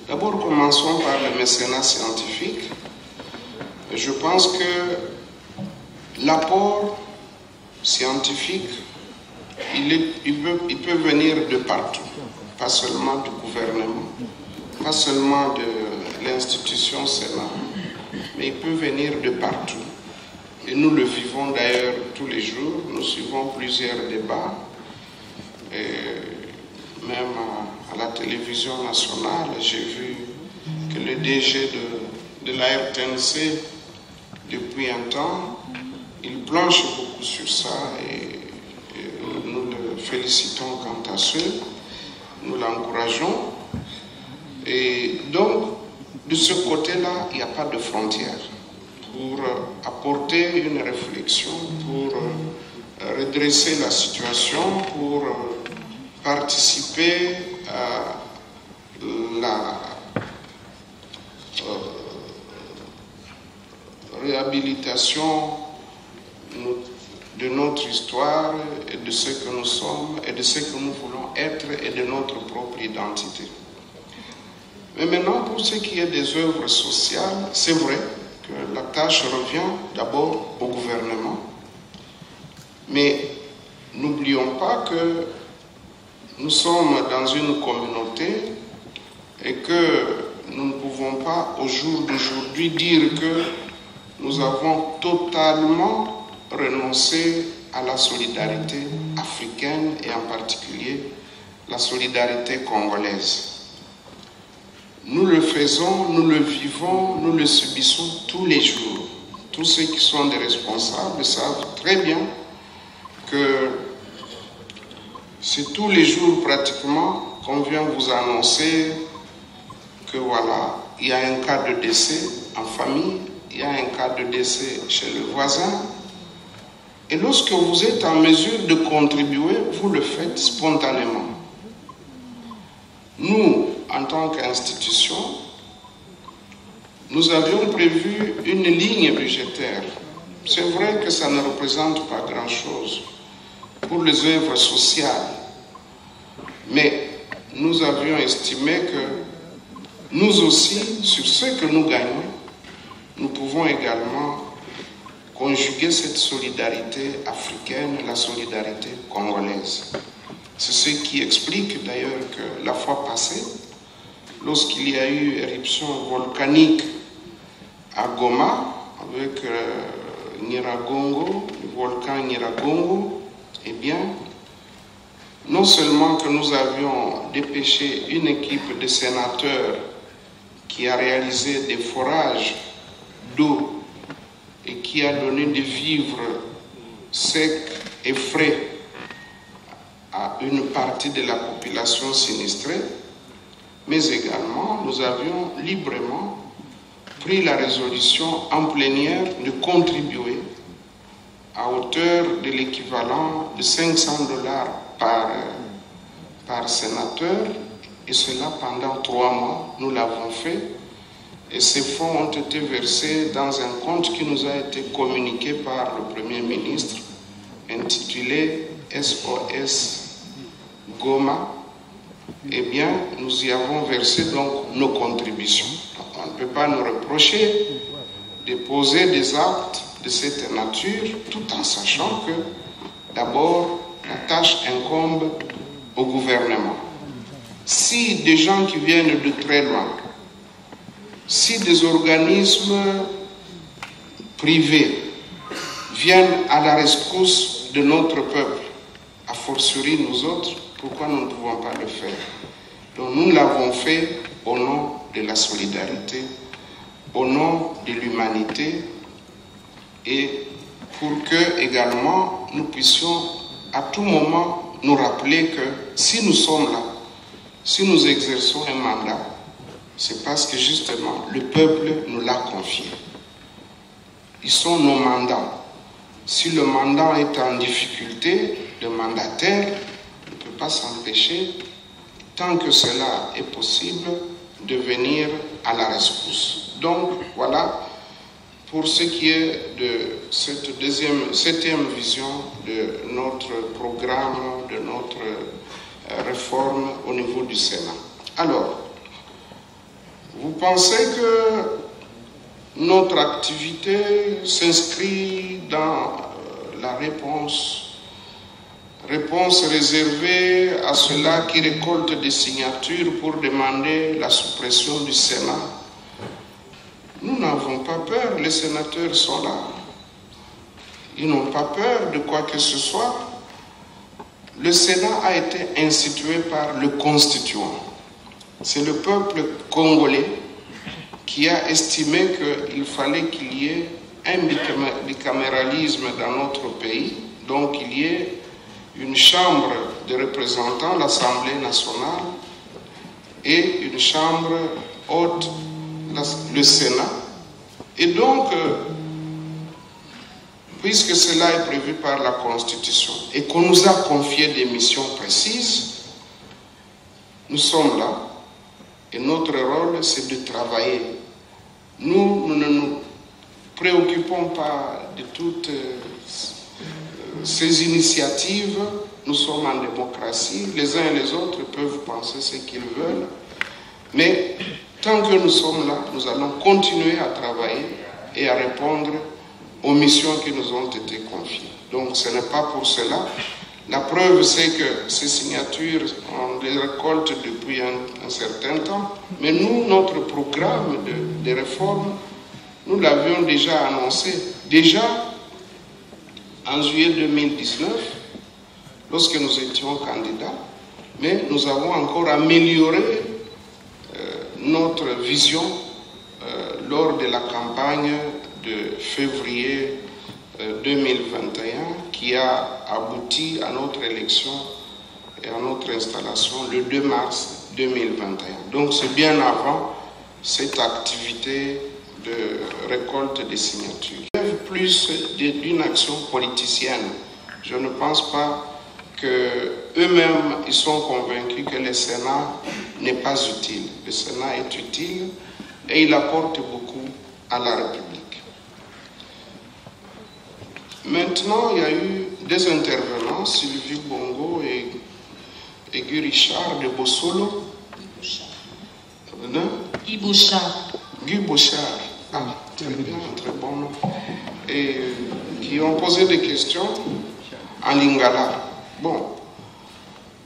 D'abord, commençons par le mécénat scientifique. Je pense que l'apport scientifique, il peut venir de partout, pas seulement du gouvernement, pas seulement de l'institution Sénat, mais il peut venir de partout. Et nous le vivons d'ailleurs tous les jours, nous suivons plusieurs débats, et même à la télévision nationale, j'ai vu que le DG de la RTNC, depuis un temps, il planche beaucoup sur ça et nous le félicitons quant à ce, nous l'encourageons. Et donc, de ce côté-là, il n'y a pas de frontières pour apporter une réflexion, pour redresser la situation, pour participer à la réhabilitation de notre histoire et de ce que nous sommes et de ce que nous voulons être et de notre propre identité. Mais maintenant, pour ce qui est des œuvres sociales, c'est vrai que la tâche revient d'abord au gouvernement. Mais n'oublions pas que nous sommes dans une communauté et que nous ne pouvons pas au jour d'aujourd'hui dire que nous avons totalement renoncé à la solidarité africaine et en particulier la solidarité congolaise. Nous le faisons, nous le vivons, nous le subissons tous les jours. Tous ceux qui sont des responsables savent très bien que c'est tous les jours pratiquement qu'on vient vous annoncer que voilà, il y a un cas de décès en famille, il y a un cas de décès chez le voisin. Et lorsque vous êtes en mesure de contribuer, vous le faites spontanément. Nous, en tant qu'institution, nous avions prévu une ligne budgétaire. C'est vrai que ça ne représente pas grand-chose pour les œuvres sociales, mais nous avions estimé que nous aussi, sur ce que nous gagnons, nous pouvons également conjuguer cette solidarité africaine, la solidarité congolaise. C'est ce qui explique d'ailleurs que la fois passée, lorsqu'il y a eu éruption volcanique à Goma, avec Nyiragongo, le volcan Nyiragongo, eh bien, non seulement que nous avions dépêché une équipe de sénateurs qui a réalisé des forages d'eau et qui a donné des vivres secs et frais à une partie de la population sinistrée, mais également nous avions librement pris la résolution en plénière de contribuer à hauteur de l'équivalent de 500 $ par sénateur, et cela pendant 3 mois, nous l'avons fait, et ces fonds ont été versés dans un compte qui nous a été communiqué par le Premier ministre, intitulé SOS Goma. Eh bien, nous y avons versé donc nos contributions. Donc, on ne peut pas nous reprocher de poser des actes de cette nature, tout en sachant que, d'abord, la tâche incombe au gouvernement. Si des gens qui viennent de très loin, si des organismes privés viennent à la rescousse de notre peuple, a fortiori nous autres, pourquoi nous ne pouvons pas le faire? Donc nous l'avons fait au nom de la solidarité, au nom de l'humanité, et pour que également nous puissions à tout moment nous rappeler que si nous sommes là, si nous exerçons un mandat, c'est parce que justement le peuple nous l'a confié. Ils sont nos mandats. Si le mandat est en difficulté, le mandataire ne peut pas s'empêcher, tant que cela est possible, de venir à la rescousse. Donc voilà pour ce qui est de cette septième vision de notre programme, de notre réforme au niveau du Sénat. Alors, vous pensez que notre activité s'inscrit dans la réponse réservée à ceux-là qui récoltent des signatures pour demander la suppression du Sénat? Nous n'avons pas peur, les sénateurs sont là. Ils n'ont pas peur de quoi que ce soit. Le Sénat a été institué par le Constituant. C'est le peuple congolais qui a estimé qu'il fallait qu'il y ait un bicaméralisme dans notre pays, donc il y ait une chambre de représentants, l'Assemblée nationale, et une chambre haute, le Sénat. Et donc, puisque cela est prévu par la Constitution et qu'on nous a confié des missions précises, nous sommes là et notre rôle c'est de travailler. Nous ne nous préoccupons pas de toutes ces initiatives. Nous sommes en démocratie, les uns et les autres peuvent penser ce qu'ils veulent, mais tant que nous sommes là, nous allons continuer à travailler et à répondre aux missions qui nous ont été confiées. Donc ce n'est pas pour cela. La preuve, c'est que ces signatures, on les récolte depuis un certain temps, mais nous, notre programme de réforme, nous l'avions déjà annoncé. Déjà, en juillet 2019, lorsque nous étions candidats, mais nous avons encore amélioré notre vision lors de la campagne de février 2021 qui a abouti à notre élection et à notre installation le 2 mars 2021. Donc c'est bien avant cette activité de récolte des signatures. Plus d'une action politicienne. Je ne pense pas qu'eux-mêmes ils sont convaincus que le Sénat n'est pas utile. Le Sénat est utile et il apporte beaucoup à la République. Maintenant, il y a eu des intervenants, Sylvie Bongo et Guy Richard de Bossolo. Guy Bochard. Guy Bochard. Ah, très bien, très bon nom. Et qui ont posé des questions en lingala. Bon,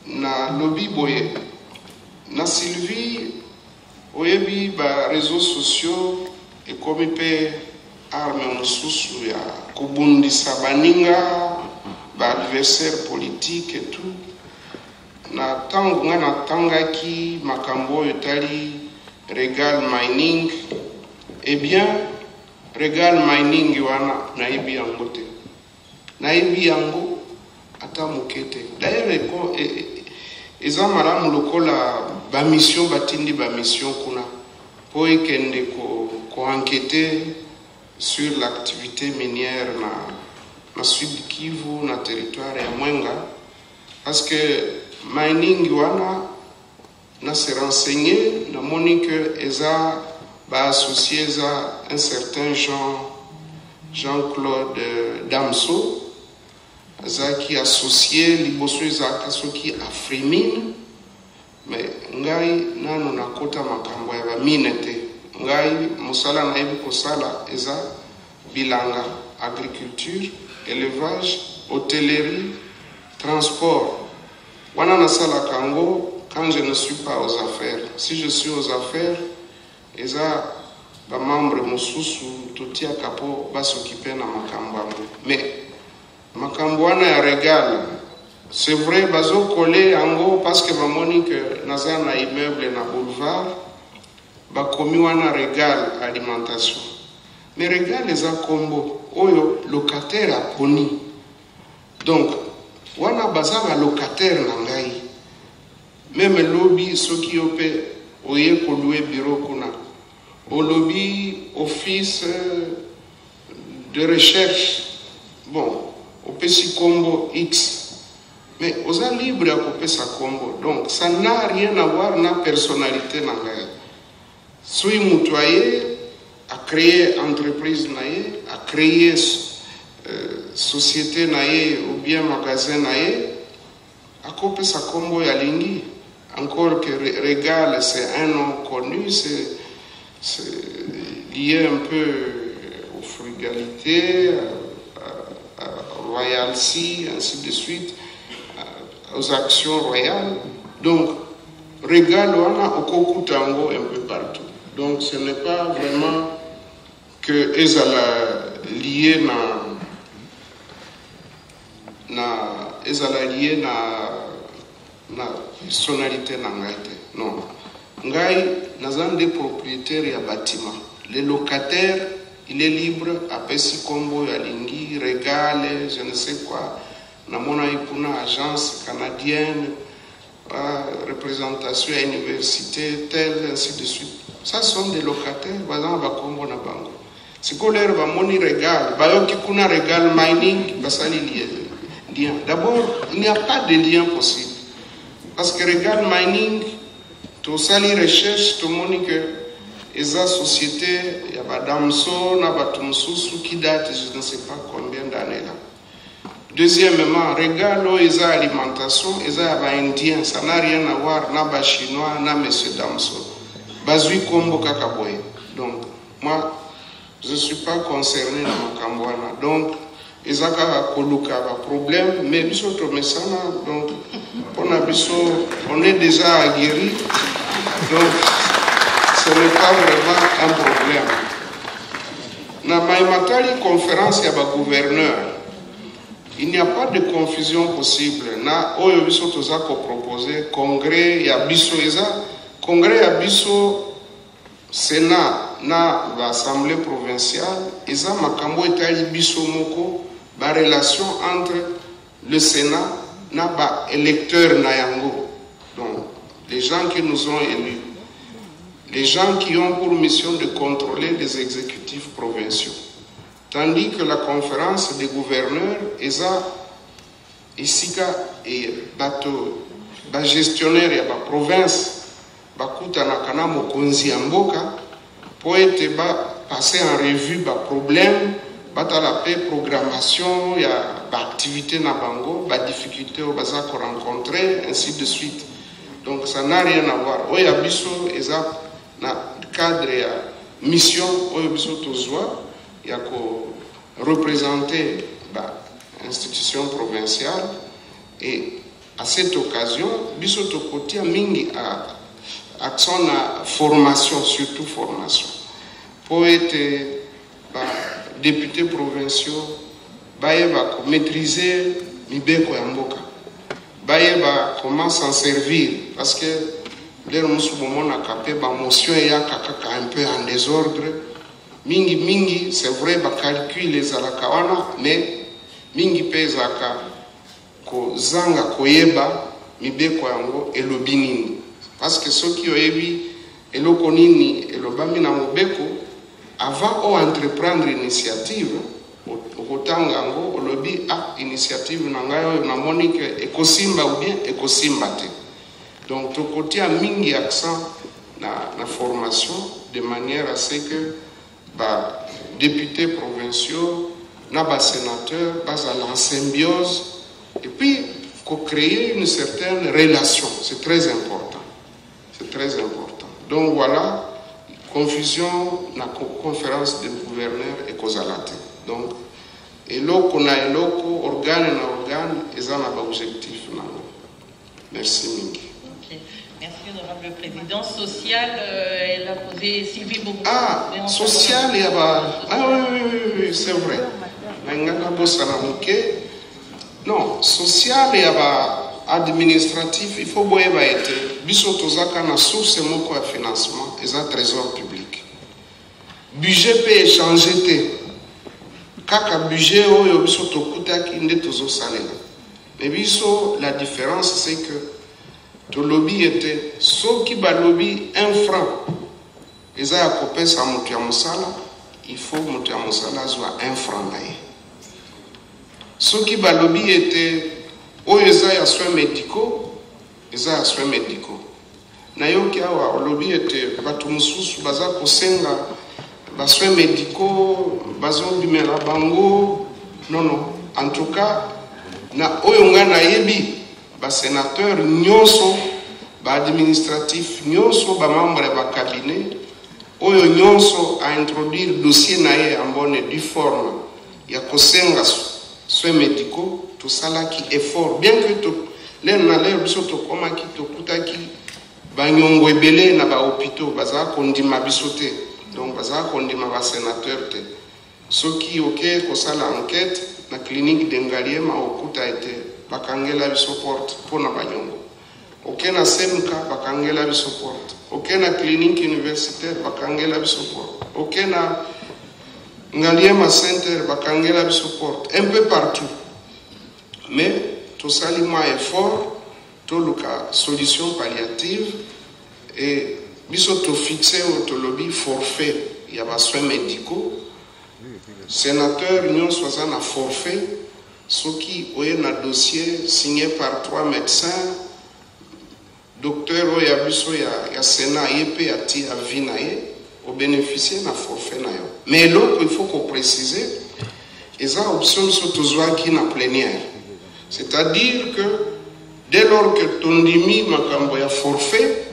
na lobby boye, na Sylvie, oyebi ba réseaux sociaux et comme pe arme mosusu ya kubundisa baninga ba adversaire politique et tout. Na tangu na tangaki makambo yotali Regal Mining, eh bien Regal Mining wana naibi yango te. Naibi yango ata mokete. D'ailleurs ko eza malamu lokola ba mission batindi ba mission kuna po ekende ko enquêter sur l'activité minière na Sud Kivu na territoire ya Mwenga parce que mining wana na se renseigner na moni que eza ba associé à un certain Jean-Claude Damso qui associé liboso ezaka soki Afrimine mais ngai nanu nakota makambo ya ba mine te ngai musala na yebi kosala eza bilanga agriculture élevage hôtellerie transport wana nasala kango quand je ne suis pas aux affaires. Si je suis aux affaires eza ba membre mosusu totia kapo ba s'occuper na makambo. Mais Makambouana ya régal. C'est vrai, bazo collé en gros parce que bamoni que naza na immeuble na boulevard, bakomi wana régal alimentation. Mais régal les a combo, oyo locataire a poni. Donc, wana baza ba locataire na ngai. Même lobby ceux qui opé oye ko louer bureau kuna. Au lobby office de recherche. Bon, au petit combo X. Mais aux a libre à couper sa combo. Donc, ça n'a rien à voir avec la personnalité. Soy moutoyer, à créer entreprise, à créer société ou bien magasin, à couper sa combo à l'ingui. Encore que Régal, c'est un nom connu, c'est lié un peu aux frugalités, à royalty, ainsi de suite, aux actions royales. Donc, Régal, on a au Koku Tango un peu partout. Donc, ce n'est pas vraiment que ils sont liés na personnalité na ngaite. Non. Ngai, nous avons des propriétaires et bâtiments. Les locataires, il est libre, à Pessi Combo, à Lingui, Régal, je ne sais quoi. Nous avons une agence canadienne, représentation à l'université, telle, ainsi de suite. Ça sont des locataires, par exemple, à Combo na Bango. Si vous avez un Régal, vous avez un Régal mining, vous avez un lien. D'abord, il n'y a pas de lien possible. Parce que Régal mining, tout ça, les recherches, tout le monde que les sociétés, il y a Damso, il y a Batumsou, qui date, je ne sais pas combien d'années là. Deuxièmement, Régal, ils ont alimentation, ils ont indien, ça n'a rien à voir, n'a chinois, n'a monsieur Damso. Bazui Kombo Kakaboy. Donc, moi, je ne suis pas concerné dans mon Kambouana. Donc, ils ont un problème, mais donc, on est déjà aguerri. Donc, ce n'est pas vraiment un problème. Dans ma conférence, il y a un gouverneur. Il n'y a pas de confusion possible. Na oyo biso toza ko proposer congrès ya biso eza congrès ya biso Sénat na l'Assemblée provinciale eza makambo etali biso moko ba relation entre le Sénat na ba électeurs na yango. Donc les gens qui nous ont élus, les gens qui ont pour mission de contrôler les exécutifs provinciaux. Tandis que la conférence des gouverneurs est ici et bateau, gestionnaire de la province, bakuta nakana mokonzi amboka, pour être passer en revue les problèmes, la programmation, il y a activité na bango, les difficultés au bazar qu'on rencontrer, ainsi de suite. Donc ça n'a rien à voir. Oya biso eza na cadre ya mission oya biso tozwa. Il y a représenter l'institution provinciale et à cette occasion, Bisoto Kotia Mingi a action à formation, surtout formation. Pour être député provincial, maîtriser Mibeko Yamboka. Comment s'en servir parce que les moment a capé ma motion et un peu en désordre. Mingi, c'est vrai, calcul les alakawana, mais mingi pezaka ko zanga koyeba mibeko yango elobi nini. Parce que ceux qui ont évi eloko nini elobami na mobeko avant o entreprendre initiative okotanga yango olobi initiative na ngayo na monique ekosimba ou bien ekosimba te. Donc tokotia mingi accent na formation de manière à ce que députés provinciaux, sénateurs, en symbiose, et puis créer une certaine relation. C'est très important. C'est très important. Donc voilà, confusion dans la conférence des gouverneurs et causalate. Donc, et là qu'on a organe na organe, ils ont un objectif. Merci Mingi. Merci, honorable président. Social, elle a posé Sylvie beaucoup. Social, il y a oui, c'est vrai. Non, social et administratif, il faut boire été. Biso tozaka na source moko ya financement, et ça trésor public. Budget peut échanger. Kaka budget oyo biso tokutaki nde tozo salela. Mais biso la différence c'est que to lobby était soki ba lobby 1 franc. Eza ya kopesa mutu ya musala, il faut mutu ya musala zwa 1 franc naye. Soki ba lobby était oyo eza ya soins médicaux, eza ya soins médicaux. Na yoki awa lobby était batu mususu baza kosenga ba soins médicaux, bazo bimela bango. Non. En tout cas, na oyo nga na yebi ba sénateur nyonso, ba administratif nyonso, ba membre ba cabinet, oyo nyonso a introduire dossier na ye en bonne et due forme ya kosenga soins médicaux, tout ça là qui effort, bien que tout l'un na l'air biso to koma ki to kutaki ba nyongo ebele na ba hôpitaux baza kondima bisote. Donc baza kondima ba sénateur te. Soki ok ko sala enquête na clinique d'Engaliema okuta été bakangela biso porte pona ba nyongo. Ok na semka bakangela biso porte. Ok na clinique universitaire bakangela biso porte. Ok na Ngaliema Center bakangela biso porte. Un peu partout. Mais tout ça lima effort, tout le cas solution palliative et biso to fixé au lobby forfait, il y a des soins médicaux. Sénateur Union soit un forfait, ce qui est un dossier signé par 3 médecins, docteur Oyabiso ya Sénat YP ati avinaye, au bénéficier d'un forfait. Mais l'autre, il faut qu'on précise, il y a une option qui est en plénière. C'est-à-dire que dès lors que ton dimi makambo ya forfait,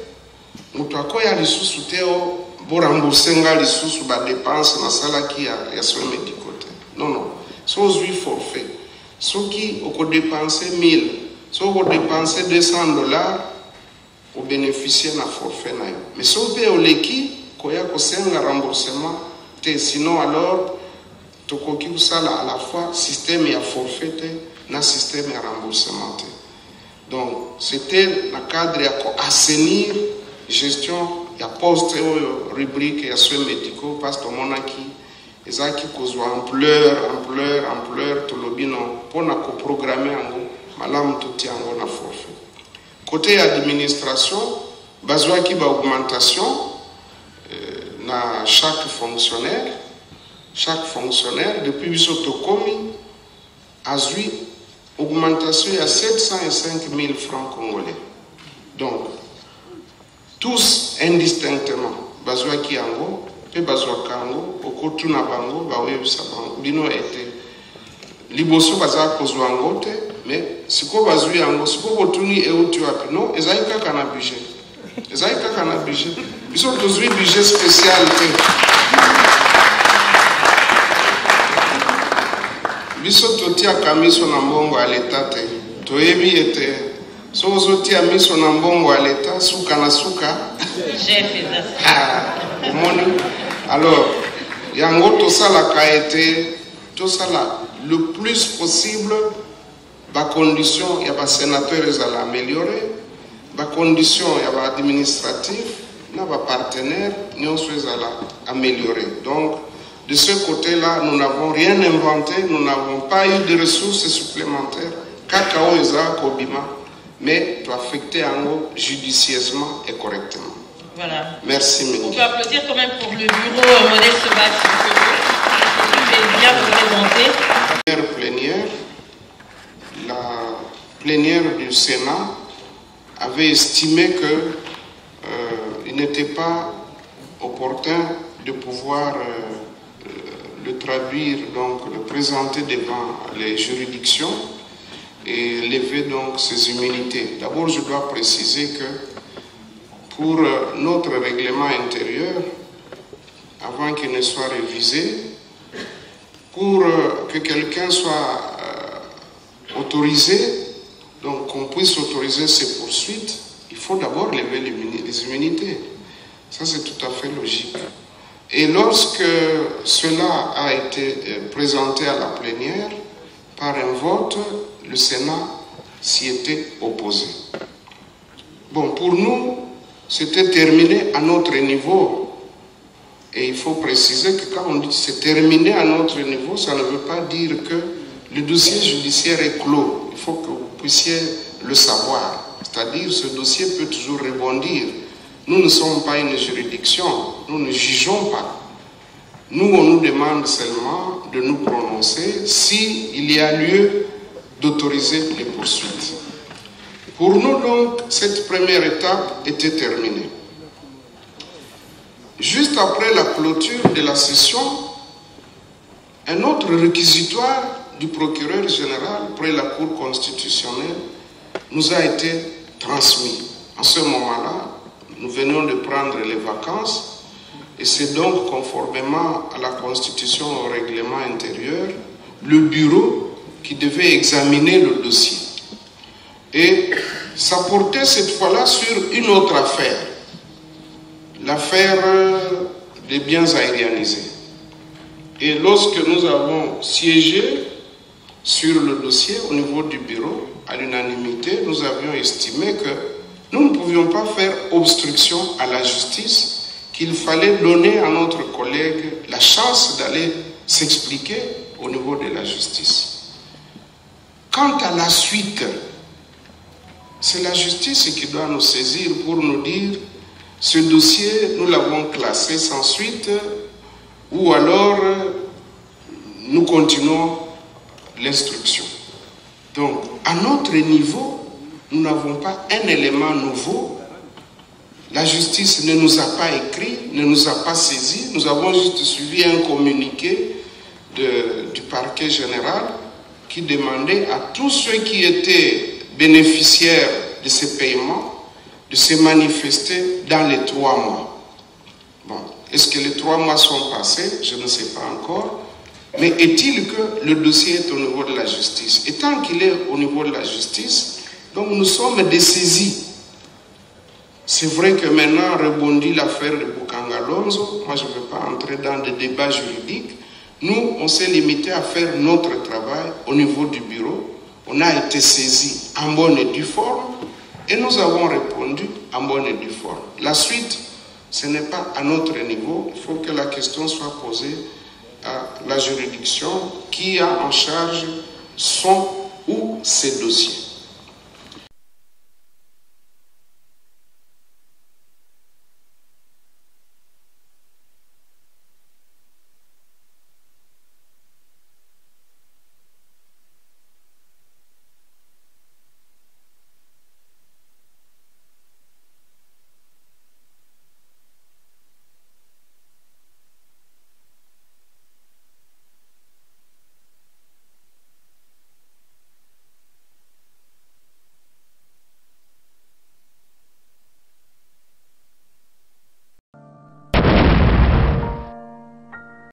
mutako ya lisusu teo bo remboursenga lisusu ba dépense na sala ki ya soins médicaux. Non. So ozwi forfait. Soki oko dépenser 1000, so oko dépenser $200 au bénéficier na forfait na yo. Mais so pe oleki koya kosenga remboursement te, sinon alors tokoki kusala à la fois système ya forfait na système ya remboursement te. Donc c'était le cadre ya ko assainir gestion ya poste rubrique ya soins médicaux parce que monaki ezaki kozwa ampleur to lobino pona ko programmer ango malamu toti ango na forfait. Côté administration bazwaki ba augmentation na chaque fonctionnaire depuis biso tokomi azui augmentation à 705 000 francs congolais. Donc tous indistinctement bazwaki yango pe bazwaka yango okotuna bango bawebisa bango bino ete liboso baza kozwa yango te, mais siko bazwi yango siko botuni euti wapi no ezali kaka na budget biso tozwi budget spécial te biso totiaka miso na mbongo ya leta te toyebi ete so ozotia miso na mbongo ya leta suka na suka omoni. Alors yango tosalaka ete tosala le plus possible ba condition ya ba sénateur ezala améliorer, ba condition ya ba administratif na ba partenaire nyonso ezala améliorer. Donc de ce côté-là, nous n'avons rien inventé, nous n'avons pas eu de ressources supplémentaires. Kakao eza kobima, mais tu affecter en judicieusement et correctement. Voilà. Merci, Ménie. On peut applaudir quand même pour le bureau Modeste Bati. C'est bien représenté. La plénière du Sénat avait estimé que il n'était pas opportun de pouvoir le traduire, donc le présenter devant les juridictions et lever donc ses immunités. D'abord, je dois préciser que pour notre règlement intérieur, avant qu'il ne soit révisé, pour que quelqu'un soit autorisé, donc qu'on puisse autoriser ses poursuites, il faut d'abord lever les immunités. Ça, c'est tout à fait logique. Et lorsque cela a été présenté à la plénière, par un vote, le Sénat s'y était opposé. Bon, pour nous, c'était terminé à notre niveau. Et il faut préciser que quand on dit c'est terminé à notre niveau, ça ne veut pas dire que le dossier judiciaire est clos. Il faut que vous puissiez le savoir. C'est-à-dire, ce dossier peut toujours rebondir. Nous ne sommes pas une juridiction, nous ne jugeons pas. Nous, on nous demande seulement de nous prononcer s'il y a lieu d'autoriser les poursuites. Pour nous, donc, cette première étape était terminée. Juste après la clôture de la session, un autre réquisitoire du procureur général près la Cour constitutionnelle nous a été transmis. En ce moment-là, nous venions de prendre les vacances et c'est donc conformément à la Constitution, au règlement intérieur, le bureau qui devait examiner le dossier. Et ça portait cette fois-là sur une autre affaire, l'affaire des biens aérianisés. Et lorsque nous avons siégé sur le dossier au niveau du bureau, à l'unanimité, nous avions estimé que nous ne pouvions pas faire obstruction à la justice, qu'il fallait donner à notre collègue la chance d'aller s'expliquer au niveau de la justice. Quant à la suite, c'est la justice qui doit nous saisir pour nous dire ce dossier, nous l'avons classé sans suite, ou alors nous continuons l'instruction. Donc, à notre niveau, nous n'avons pas un élément nouveau. La justice ne nous a pas écrit, ne nous a pas saisi. Nous avons juste suivi un communiqué du parquet général qui demandait à tous ceux qui étaient bénéficiaires de ces paiements de se manifester dans les 3 mois. Bon, est-ce que les 3 mois sont passés? Je ne sais pas encore. Mais est-il que le dossier est au niveau de la justice? Et tant qu'il est au niveau de la justice, donc nous sommes dessaisis. C'est vrai que maintenant rebondit l'affaire de Boukangalonzo. Moi, je ne veux pas entrer dans des débats juridiques. Nous, on s'est limité à faire notre travail au niveau du bureau. On a été saisis en bonne et due forme et nous avons répondu en bonne et due forme. La suite, ce n'est pas à notre niveau. Il faut que la question soit posée à la juridiction qui a en charge son ou ses dossiers.